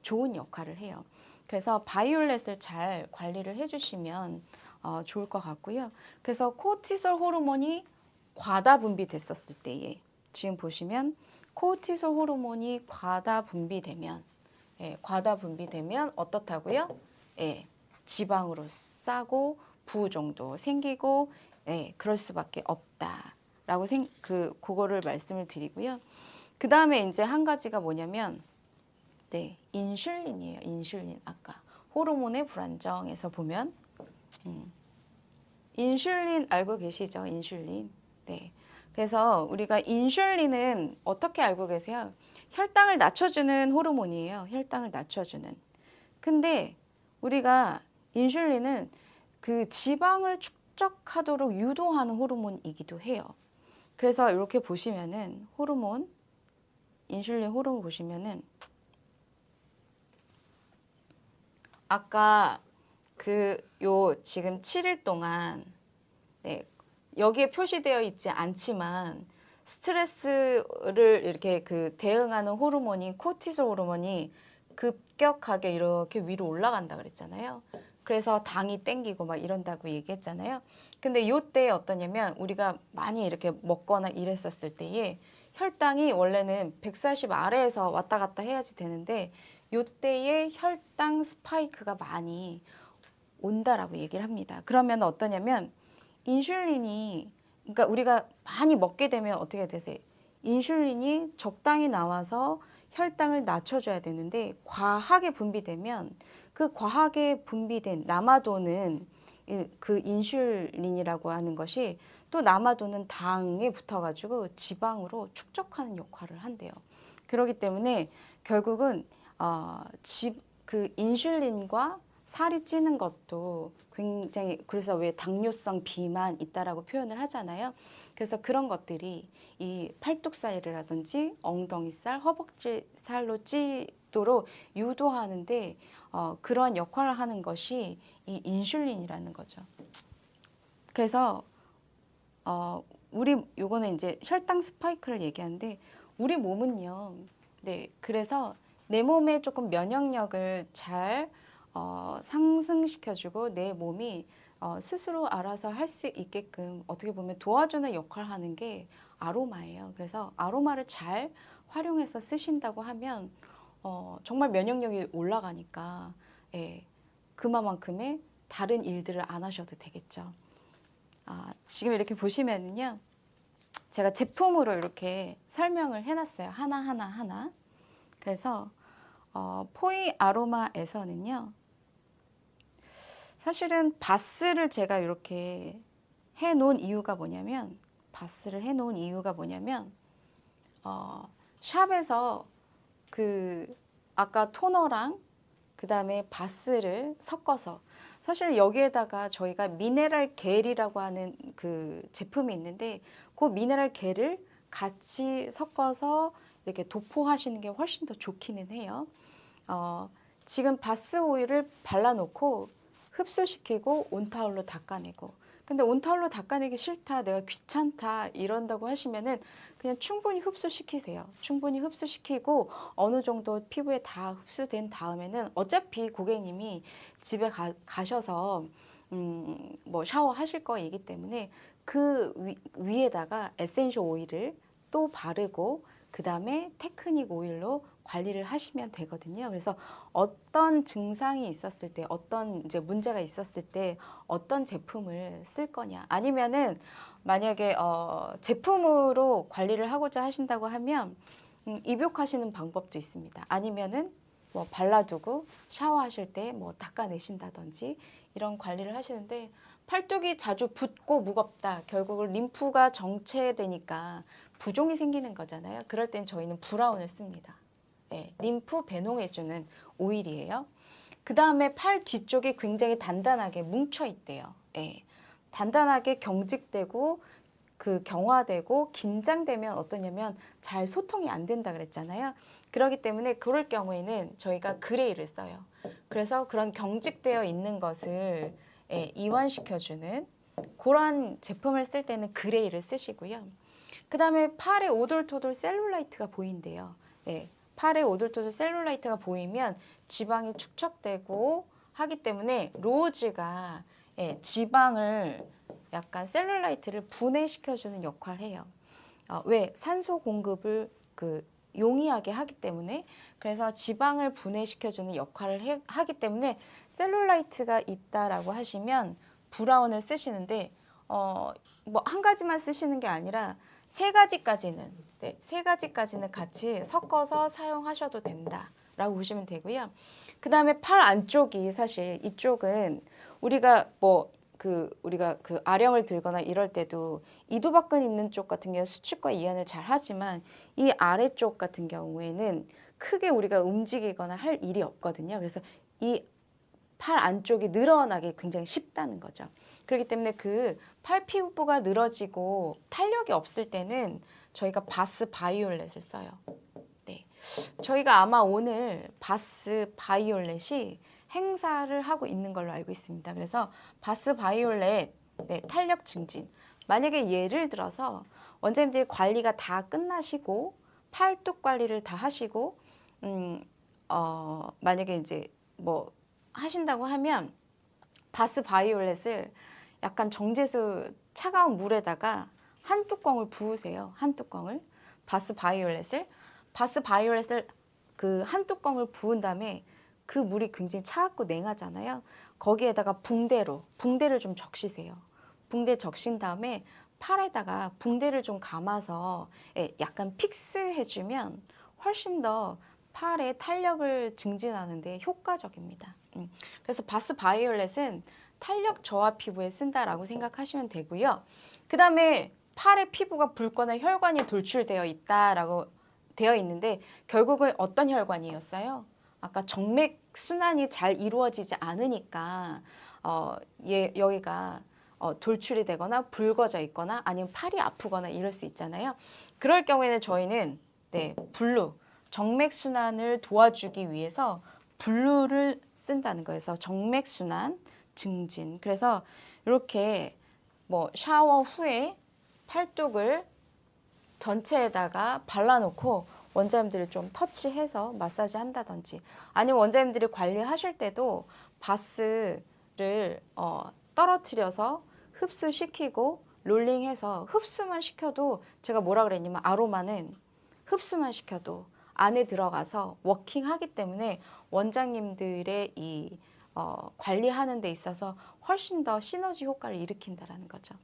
좋은 역할을 해요. 그래서 바이올렛을 잘 관리를 해주시면 좋을 것 같고요. 그래서 코르티솔 호르몬이 과다 분비됐었을 때에 지금 보시면 코르티솔 호르몬이 과다 분비되면 예, 과다 분비되면 어떻다고요? 예, 지방으로 싸고 부종도 생기고 예, 그럴 수밖에 없다라고 그거를 말씀을 드리고요. 그 다음에 이제 한 가지가 뭐냐면 네, 인슐린이에요. 인슐린 아까 호르몬의 불안정에서 보면 인슐린 알고 계시죠? 인슐린. 네. 그래서 우리가 인슐린은 어떻게 알고 계세요? 혈당을 낮춰주는 호르몬이에요. 혈당을 낮춰주는. 근데 우리가 인슐린은 그 지방을 축적하도록 유도하는 호르몬이기도 해요. 그래서 이렇게 보시면은 호르몬, 인슐린 호르몬 보시면은 아까 지금 7일 동안 네, 여기에 표시되어 있지 않지만 스트레스를 이렇게 대응하는 호르몬이 코티솔 호르몬이 급격하게 이렇게 위로 올라간다 그랬잖아요. 그래서 당이 땡기고 막 이런다고 얘기했잖아요. 근데 요때 어떠냐면 우리가 많이 이렇게 먹거나 이랬었을 때에 혈당이 원래는 140 아래에서 왔다 갔다 해야지 되는데 요때에 혈당 스파이크가 많이 온다라고 얘기를 합니다. 그러면 어떠냐면 인슐린이 그러니까 우리가 많이 먹게 되면 어떻게 되세요? 인슐린이 적당히 나와서 혈당을 낮춰줘야 되는데 과하게 분비되면 그 과하게 분비된 남아도는 그 인슐린이라고 하는 것이 또 남아도는 당에 붙어가지고 지방으로 축적하는 역할을 한대요. 그렇기 때문에 결국은 그 인슐린과 살이 찌는 것도 굉장히 그래서 왜 당뇨성 비만 있다라고 표현을 하잖아요. 그래서 그런 것들이 이 팔뚝살이라든지 엉덩이살, 허벅지 살로 찌도록 유도하는데 그러한 역할을 하는 것이 이 인슐린이라는 거죠. 그래서 우리 요거는 이제 혈당 스파이크를 얘기하는데 우리 몸은요. 네, 그래서 내 몸에 조금 면역력을 잘 상승시켜주고 내 몸이 스스로 알아서 할 수 있게끔 어떻게 보면 도와주는 역할을 하는 게 아로마예요. 그래서 아로마를 잘 활용해서 쓰신다고 하면 정말 면역력이 올라가니까 예, 그만큼의 다른 일들을 안 하셔도 되겠죠. 지금 이렇게 보시면요. 제가 제품으로 이렇게 설명을 해놨어요. 하나. 그래서 포이 아로마에서는요. 사실은 바스를 제가 이렇게 해놓은 이유가 뭐냐면 샵에서 아까 토너랑 그 다음에 바스를 섞어서 사실 여기에다가 저희가 미네랄 겔이라고 하는 그 제품이 있는데 그 미네랄 겔을 같이 섞어서 이렇게 도포하시는 게 훨씬 더 좋기는 해요. 지금 바스 오일을 발라놓고 흡수시키고 온타올로 닦아내고 근데 온타올로 닦아내기 싫다 내가 귀찮다 이런다고 하시면은 그냥 충분히 흡수시키세요. 충분히 흡수시키고 어느 정도 피부에 다 흡수된 다음에는 어차피 고객님이 집에 가셔서 뭐 샤워하실 거이기 때문에 그 위에다가 에센셜 오일을 또 바르고 그 다음에 테크닉 오일로 관리를 하시면 되거든요. 그래서 어떤 증상이 있었을 때, 어떤 이제 문제가 있었을 때 어떤 제품을 쓸 거냐, 아니면은 만약에 제품으로 관리를 하고자 하신다고 하면 입욕하시는 방법도 있습니다. 아니면은 뭐 발라두고 샤워하실 때 뭐 닦아내신다든지 이런 관리를 하시는데 팔뚝이 자주 붓고 무겁다. 결국은 림프가 정체되니까 부종이 생기는 거잖아요. 그럴 땐 저희는 브라운을 씁니다. 네, 림프 배농해주는 오일이에요. 그 다음에 팔 뒤쪽이 굉장히 단단하게 뭉쳐 있대요. 네, 단단하게 경직되고 경화되고 긴장되면 어떠냐면 잘 소통이 안 된다 그랬잖아요. 그렇기 때문에 그럴 경우에는 저희가 그레이를 써요. 그래서 그런 경직되어 있는 것을 이완시켜주는 그런 제품을 쓸 때는 그레이를 쓰시고요. 그 다음에 팔에 오돌토돌 셀룰라이트가 보인대요. 네, 팔에 오돌토돌 셀룰라이트가 보이면 지방이 축적되고 하기 때문에 로즈가 지방을 약간 셀룰라이트를 분해시켜주는 역할을 해요. 왜? 산소 공급을 용이하게 하기 때문에 그래서 지방을 분해시켜주는 역할을 하기 때문에 셀룰라이트가 있다라고 하시면 브라운을 쓰시는데 뭐 한 가지만 쓰시는 게 아니라 세 가지까지는 네, 세 가지까지는 같이 섞어서 사용하셔도 된다라고 보시면 되고요. 그 다음에 팔 안쪽이 사실 이쪽은 우리가 그 아령을 들거나 이럴 때도 이두박근 있는 쪽 같은 경우 수축과 이완을 잘 하지만 이 아래쪽 같은 경우에는 크게 우리가 움직이거나 할 일이 없거든요. 그래서 이 팔 안쪽이 늘어나기 굉장히 쉽다는 거죠. 그렇기 때문에 그 팔 피부가 늘어지고 탄력이 없을 때는 저희가 바스 바이올렛을 써요. 네. 저희가 아마 오늘 바스 바이올렛이 행사를 하고 있는 걸로 알고 있습니다. 그래서 바스 바이올렛 네, 탄력 증진. 만약에 예를 들어서 원장님들이 관리가 다 끝나시고 팔뚝 관리를 다 하시고 만약에 이제 뭐 하신다고 하면 바스 바이올렛을 약간 정제수 차가운 물에다가 한 뚜껑을 부으세요. 한 뚜껑을 바스 바이올렛을 그 한 뚜껑을 부은 다음에 그 물이 굉장히 차갑고 냉하잖아요. 거기에다가 붕대를 좀 적시세요. 붕대 적신 다음에 팔에다가 붕대를 좀 감아서 약간 픽스해주면 훨씬 더 팔의 탄력을 증진하는 데 효과적입니다. 그래서 바스 바이올렛은 탄력 저하 피부에 쓴다라고 생각하시면 되고요. 그 다음에 팔의 피부가 붉거나 혈관이 돌출되어 있다라고 되어 있는데 결국은 어떤 혈관이었어요? 아까 정맥 순환이 잘 이루어지지 않으니까 여기가 돌출이 되거나 붉어져 있거나 아니면 팔이 아프거나 이럴 수 있잖아요. 그럴 경우에는 저희는 블루, 정맥 순환을 도와주기 위해서 블루를 쓴다는 거예요. 그래서 정맥 순환 증진. 그래서 이렇게 뭐 샤워 후에 팔뚝을 전체에다가 발라놓고 원장님들이 좀 터치해서 마사지 한다든지 아니면 원장님들이 관리하실 때도 바스를 떨어뜨려서 흡수시키고 롤링해서 흡수만 시켜도 제가 뭐라 그랬냐면 아로마는 흡수만 시켜도 안에 들어가서 워킹하기 때문에 원장님들의 이 관리하는 데 있어서 훨씬 더 시너지 효과를 일으킨다라는 거죠.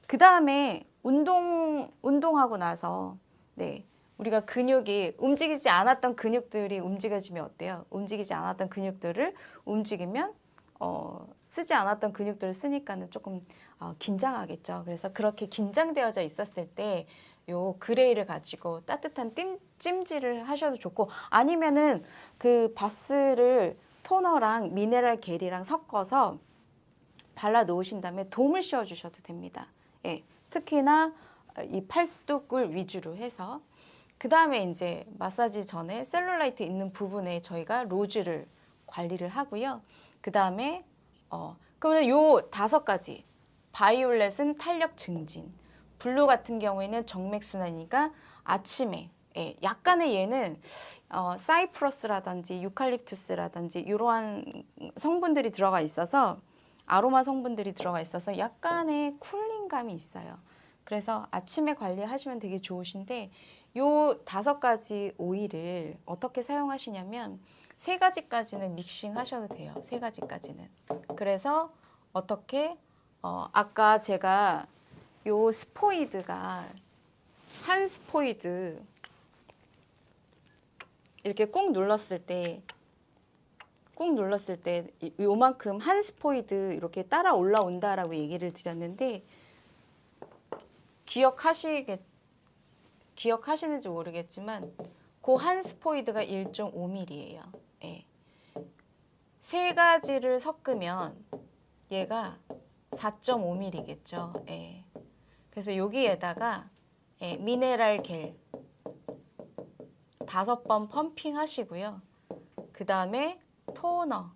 그 다음에 운동하고 나서 우리가 근육이 움직이지 않았던 근육들이 움직여지면 어때요? 움직이지 않았던 근육들을 움직이면 쓰지 않았던 근육들을 쓰니까는 조금 긴장하겠죠. 그래서 그렇게 긴장되어져 있었을 때 요 그레이를 가지고 따뜻한 찜질을 하셔도 좋고 아니면은 그 바스를 토너랑 미네랄 겔이랑 섞어서 발라 놓으신 다음에 돔을 씌워 주셔도 됩니다. 특히나 이 팔뚝을 위주로 해서 그 다음에 이제 마사지 전에 셀룰라이트 있는 부분에 저희가 로즈를 관리를 하고요. 그 다음에 그러면 요 5가지 바이올렛은 탄력 증진, 블루 같은 경우에는 정맥순환이니까 아침에 약간의 얘는 사이프러스라든지 유칼립투스라든지 이러한 성분들이 들어가 있어서 아로마 성분들이 들어가 있어서 약간의 쿨링감이 있어요. 그래서 아침에 관리하시면 되게 좋으신데 요 5가지 오일을 어떻게 사용하시냐면 3가지까지는 믹싱 하셔도 돼요. 3가지까지는. 그래서 어떻게 아까 제가 요 스포이드가 한 스포이드 이렇게 꾹 눌렀을 때 요만큼 한 스포이드 이렇게 따라 올라온다라고 얘기를 드렸는데 기억하시는지 모르겠지만 그 한 스포이드가 1.5mm예요. 3가지를 섞으면 얘가 4.5mm겠죠. 그래서 여기에다가 미네랄 겔 5번 펌핑 하시고요. 그 다음에 토너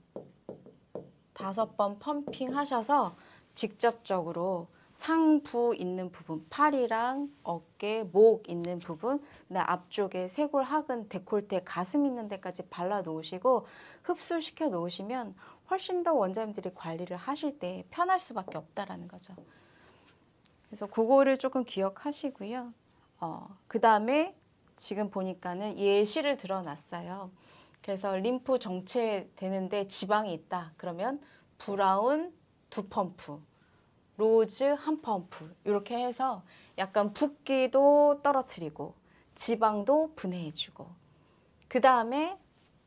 5번 펌핑 하셔서 직접적으로 상부 있는 부분, 팔이랑 어깨, 목 있는 부분, 그다음 앞쪽에 쇄골, 하근, 데콜테, 가슴 있는 데까지 발라 놓으시고 흡수시켜 놓으시면 훨씬 더 원장님들이 관리를 하실 때 편할 수밖에 없다라는 거죠. 그래서 그거를 조금 기억하시고요. 그 다음에 지금 보니까는 예시를 들어놨어요. 그래서 림프 정체되는데 지방이 있다. 그러면 브라운 2펌프, 로즈 1펌프 이렇게 해서 약간 붓기도 떨어뜨리고 지방도 분해해주고 그 다음에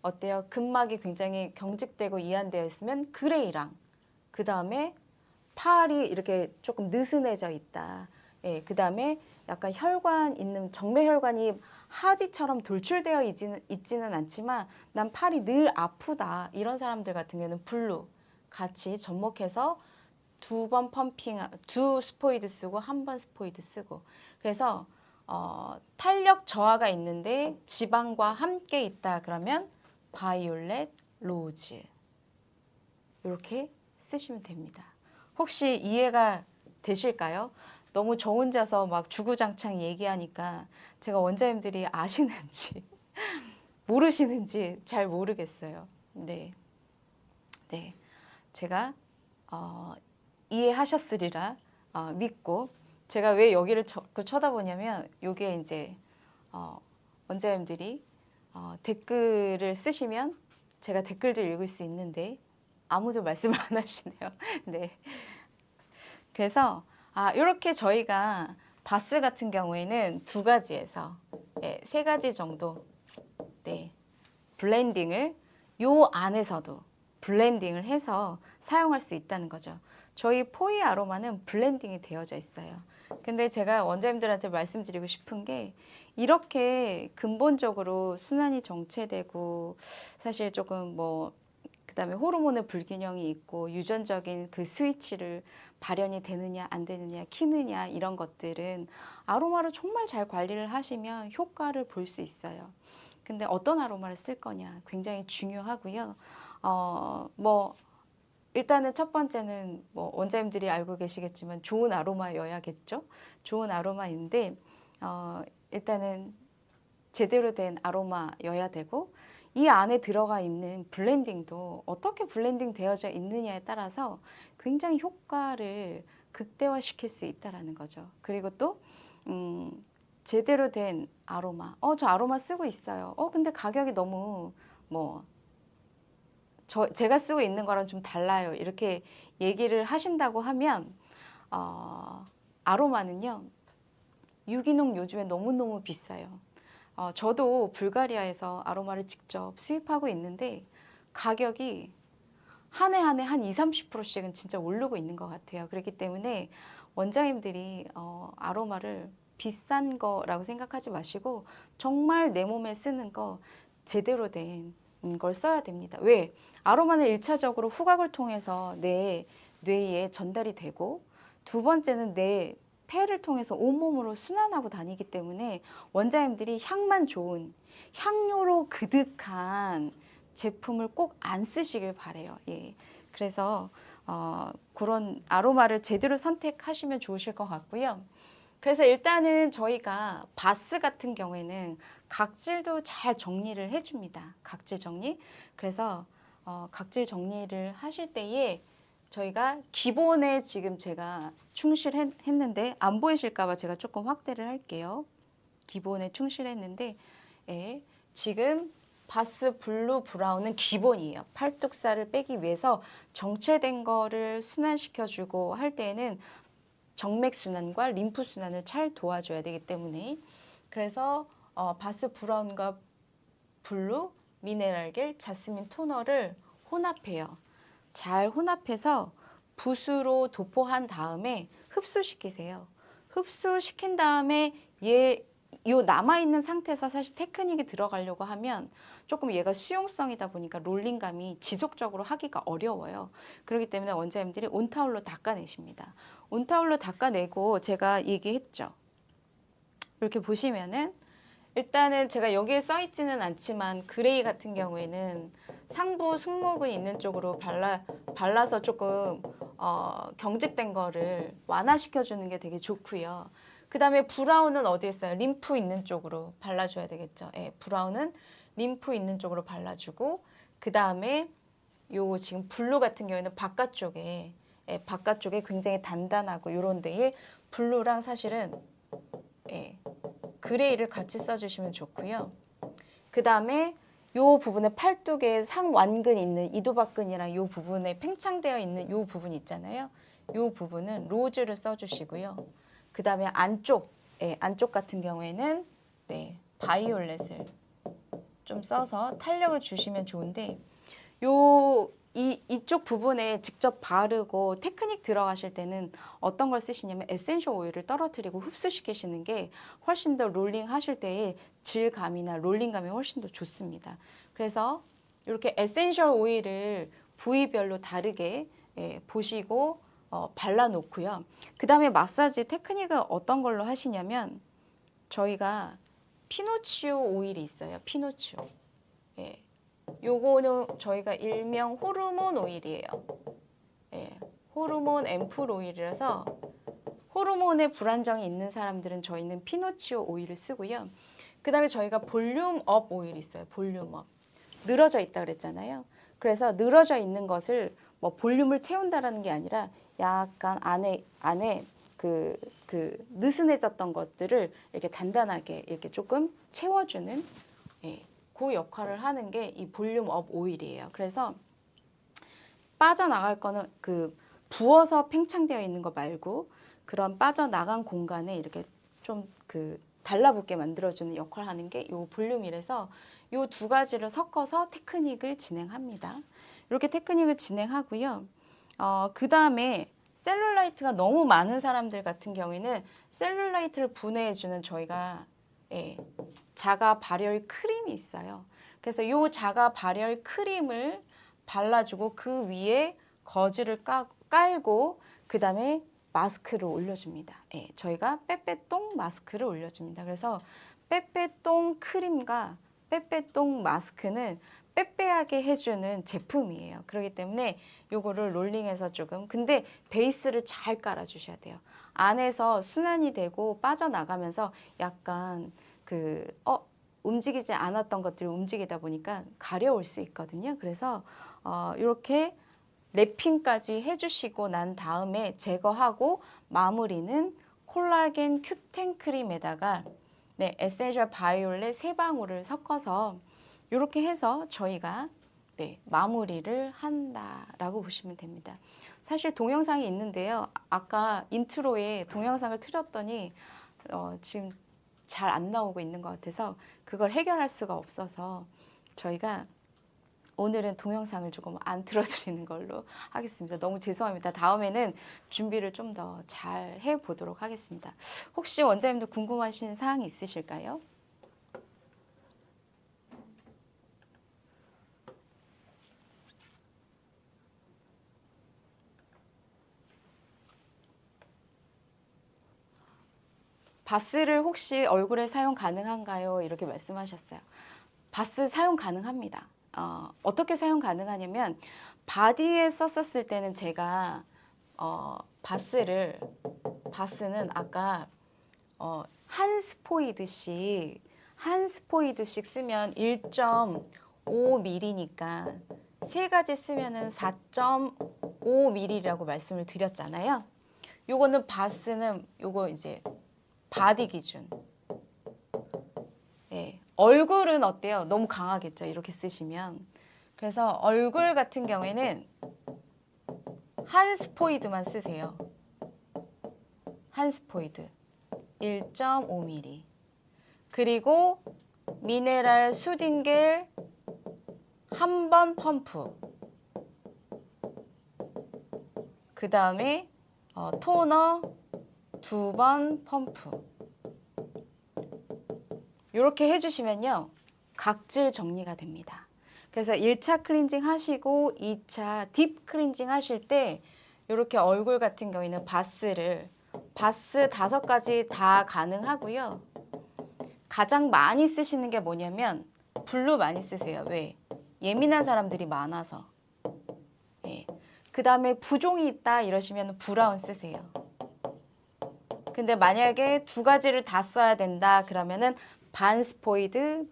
어때요? 근막이 굉장히 경직되고 이완되어 있으면 그레이랑 그 다음에 팔이 이렇게 조금 느슨해져 있다. 예, 그 다음에 약간 혈관 있는 정맥혈관이 하지처럼 돌출되어 있지는 않지만 난 팔이 늘 아프다. 이런 사람들 같은 경우는 블루 같이 접목해서 2번 펌핑, 2 스포이드 쓰고 1번 스포이드 쓰고 그래서 탄력 저하가 있는데 지방과 함께 있다 그러면 바이올렛, 로즈 이렇게 쓰시면 됩니다. 혹시 이해가 되실까요? 너무 저 혼자서 막 주구장창 얘기하니까 제가 원장님들이 아시는지 모르시는지 잘 모르겠어요. 네, 네, 제가 이해하셨으리라 믿고 제가 왜 여기를 자꾸 쳐다보냐면 이게 이제 원장님들이 댓글을 쓰시면 제가 댓글도 읽을 수 있는데 아무도 말씀을 안 하시네요. 네. 그래서 이렇게 저희가 바스 같은 경우에는 2가지에서 네, 3가지 정도 네, 블렌딩을 요 안에서도 블렌딩을 해서 사용할 수 있다는 거죠. 저희 포이 아로마는 블렌딩이 되어져 있어요. 근데 제가 원장님들한테 말씀드리고 싶은 게 이렇게 근본적으로 순환이 정체되고 사실 조금 뭐 그다음에 호르몬의 불균형이 있고 유전적인 그 스위치를 발현이 되느냐 안 되느냐 키느냐 이런 것들은 아로마를 정말 잘 관리를 하시면 효과를 볼 수 있어요. 근데 어떤 아로마를 쓸 거냐 굉장히 중요하고요. 뭐 일단은 첫 번째는 뭐 원장님들이 알고 계시겠지만 좋은 아로마여야겠죠. 좋은 아로마인데 일단은 제대로 된 아로마여야 되고 이 안에 들어가 있는 블렌딩도 어떻게 블렌딩 되어져 있느냐에 따라서 굉장히 효과를 극대화시킬 수 있다라는 거죠. 그리고 또 제대로 된 아로마. 저 아로마 쓰고 있어요. 근데 가격이 너무 뭐 제가 쓰고 있는 거랑 좀 달라요. 이렇게 얘기를 하신다고 하면 아로마는요. 유기농 요즘에 너무너무 비싸요. 저도 불가리아에서 아로마를 직접 수입하고 있는데 가격이 한 해 한 해 한 20-30%씩은 진짜 오르고 있는 것 같아요. 그렇기 때문에 원장님들이 아로마를 비싼 거라고 생각하지 마시고 정말 내 몸에 쓰는 거 제대로 된 걸 써야 됩니다. 왜? 아로마는 1차적으로 후각을 통해서 내 뇌에 전달이 되고 두 번째는 내 폐를 통해서 온몸으로 순환하고 다니기 때문에 원장님들이 향만 좋은 향료로 그득한 제품을 꼭 안 쓰시길 바래요. 예. 그래서 그런 아로마를 제대로 선택하시면 좋으실 것 같고요. 그래서 일단은 저희가 바스 같은 경우에는 각질도 잘 정리를 해줍니다. 각질 정리. 그래서 각질 정리를 하실 때에 저희가 기본에 지금 제가 충실했는데 안 보이실까 봐 제가 조금 확대를 할게요. 기본에 충실했는데 예, 지금 바스 블루 브라운은 기본이에요. 팔뚝살을 빼기 위해서 정체된 거를 순환시켜주고 할 때에는 정맥순환과 림프순환을 잘 도와줘야 되기 때문에 그래서 바스 브라운과 블루, 미네랄겔, 자스민 토너를 혼합해요. 잘 혼합해서 붓으로 도포한 다음에 흡수시키세요. 흡수시킨 다음에 요 남아있는 상태에서 사실 테크닉이 들어가려고 하면 조금 얘가 수용성이다 보니까 롤링감이 지속적으로 하기가 어려워요. 그렇기 때문에 원장님들이 온타올로 닦아내십니다. 온타올로 닦아내고 제가 얘기했죠. 이렇게 보시면은 일단은 제가 여기에 써있지는 않지만 그레이 같은 경우에는 상부 승모근 있는 쪽으로 발라서 조금 경직된 거를 완화시켜주는 게 되게 좋고요. 그 다음에 브라운은 어디에 써요? 림프 있는 쪽으로 발라줘야 되겠죠. 예, 브라운은 림프 있는 쪽으로 발라주고 그 다음에 요 지금 블루 같은 경우에는 바깥쪽에 바깥쪽에 굉장히 단단하고 요런 데에 블루랑 사실은 그 그레이를 같이 써주시면 좋고요. 그 다음에 요 부분에 팔뚝에 상완근 있는 이두박근이랑 요 부분에 팽창되어 있는 요 부분 있잖아요. 요 부분은 로즈를 써주시고요. 그 다음에 안쪽, 안쪽 같은 경우에는 네, 바이올렛을 좀 써서 탄력을 주시면 좋은데 이쪽 부분에 직접 바르고 테크닉 들어가실 때는 어떤 걸 쓰시냐면 에센셜 오일을 떨어뜨리고 흡수시키시는 게 훨씬 더 롤링 하실 때의 질감이나 롤링감이 훨씬 더 좋습니다. 그래서 이렇게 에센셜 오일을 부위별로 다르게 보시고 발라 놓고요. 그 다음에 마사지 테크닉은 어떤 걸로 하시냐면 저희가 피노치오 오일이 있어요. 피노치오. 예. 요거는 저희가 일명 호르몬 오일이에요. 예, 호르몬 앰플 오일이라서 호르몬에 불안정이 있는 사람들은 저희는 피노치오 오일을 쓰고요. 그 다음에 저희가 볼륨업 오일이 있어요. 볼륨업. 늘어져 있다 그랬잖아요. 그래서 늘어져 있는 것을 뭐 볼륨을 채운다라는 게 아니라 약간 안에 그 느슨해졌던 것들을 이렇게 단단하게 이렇게 조금 채워주는 그 역할을 하는 게 이 볼륨업 오일이에요. 그래서 빠져나갈 거는 그 부어서 팽창되어 있는 거 말고 그런 빠져나간 공간에 이렇게 좀 그 달라붙게 만들어주는 역할을 하는 게 이 볼륨이라서 이 두 가지를 섞어서 테크닉을 진행합니다. 이렇게 테크닉을 진행하고요. 그 다음에 셀룰라이트가 너무 많은 사람들 같은 경우에는 셀룰라이트를 분해해주는 저희가 자가 발열 크림이 있어요. 그래서 이 자가 발열 크림을 발라주고 그 위에 거즈를 깔고 그 다음에 마스크를 올려줍니다. 저희가 빼빼똥 마스크를 올려줍니다. 그래서 빼빼똥 크림과 빼빼똥 마스크는 빼빼하게 해주는 제품이에요. 그렇기 때문에 요거를 롤링해서 조금 근데 베이스를 잘 깔아주셔야 돼요. 안에서 순환이 되고 빠져나가면서 약간 움직이지 않았던 것들이 움직이다 보니까 가려울 수 있거든요. 그래서 이렇게 랩핑까지 해주시고 난 다음에 제거하고 마무리는 콜라겐 큐텐 크림에다가 에센셜 바이올렛 3방울을 섞어서 이렇게 해서 저희가 마무리를 한다라고 보시면 됩니다. 사실 동영상이 있는데요. 아까 인트로에 동영상을 틀었더니 지금 잘 안 나오고 있는 것 같아서 그걸 해결할 수가 없어서 저희가 오늘은 동영상을 조금 안 틀어드리는 걸로 하겠습니다. 너무 죄송합니다. 다음에는 준비를 좀 더 잘 해보도록 하겠습니다. 혹시 원장님도 궁금하신 사항이 있으실까요? 바스를 혹시 얼굴에 사용 가능한가요? 이렇게 말씀하셨어요. 바스 사용 가능합니다. 어떻게 사용 가능하냐면 바디에 썼었을 때는 제가 바스는 아까 한 스포이드씩 쓰면 1.5mm니까 세 가지 쓰면은 4.5mm라고 말씀을 드렸잖아요. 요거는 바스는 요거 이제 바디 기준. 얼굴은 어때요? 너무 강하겠죠? 이렇게 쓰시면. 그래서 얼굴 같은 경우에는 한 스포이드만 쓰세요. 한 스포이드. 1.5mm. 그리고 미네랄 수딩겔 한 번 펌프. 그 다음에 토너 2번 펌프. 이렇게 해주시면요. 각질 정리가 됩니다. 그래서 1차 클렌징 하시고 2차 딥 클렌징 하실 때 이렇게 얼굴 같은 경우에는 바스 5가지 다 가능하고요. 가장 많이 쓰시는 게 뭐냐면 블루 많이 쓰세요. 왜? 예민한 사람들이 많아서. 그 다음에 부종이 있다 이러시면 브라운 쓰세요. 근데 만약에 2가지를 다 써야 된다 그러면은 반 스포이드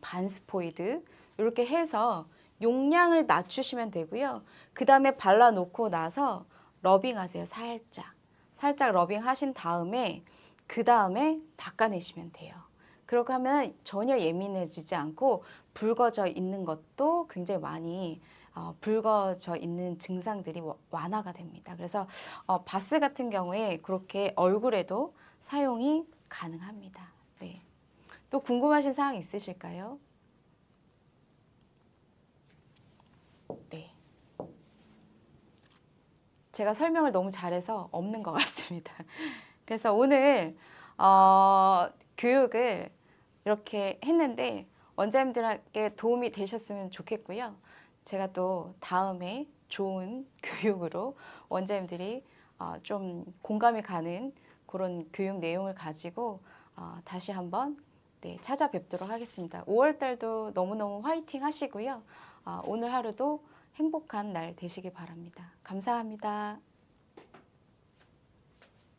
이렇게 해서 용량을 낮추시면 되고요. 그 다음에 발라놓고 나서 러빙하세요. 살짝 러빙 하신 다음에 그 다음에 닦아내시면 돼요. 그렇게 하면 전혀 예민해지지 않고 붉어져 있는 것도 굉장히 많이 붉어져 있는 증상들이 완화가 됩니다. 그래서 바스 같은 경우에 그렇게 얼굴에도 사용이 가능합니다. 네. 또 궁금하신 사항 있으실까요? 네. 제가 설명을 너무 잘해서 없는 것 같습니다. 그래서 오늘 교육을 이렇게 했는데 원장님들에게 도움이 되셨으면 좋겠고요. 제가 또 다음에 좋은 교육으로 원장님들이 좀 공감이 가는 그런 교육 내용을 가지고 다시 한번 네, 찾아뵙도록 하겠습니다. 5월 달도 너무너무 화이팅 하시고요. 오늘 하루도 행복한 날 되시기 바랍니다. 감사합니다.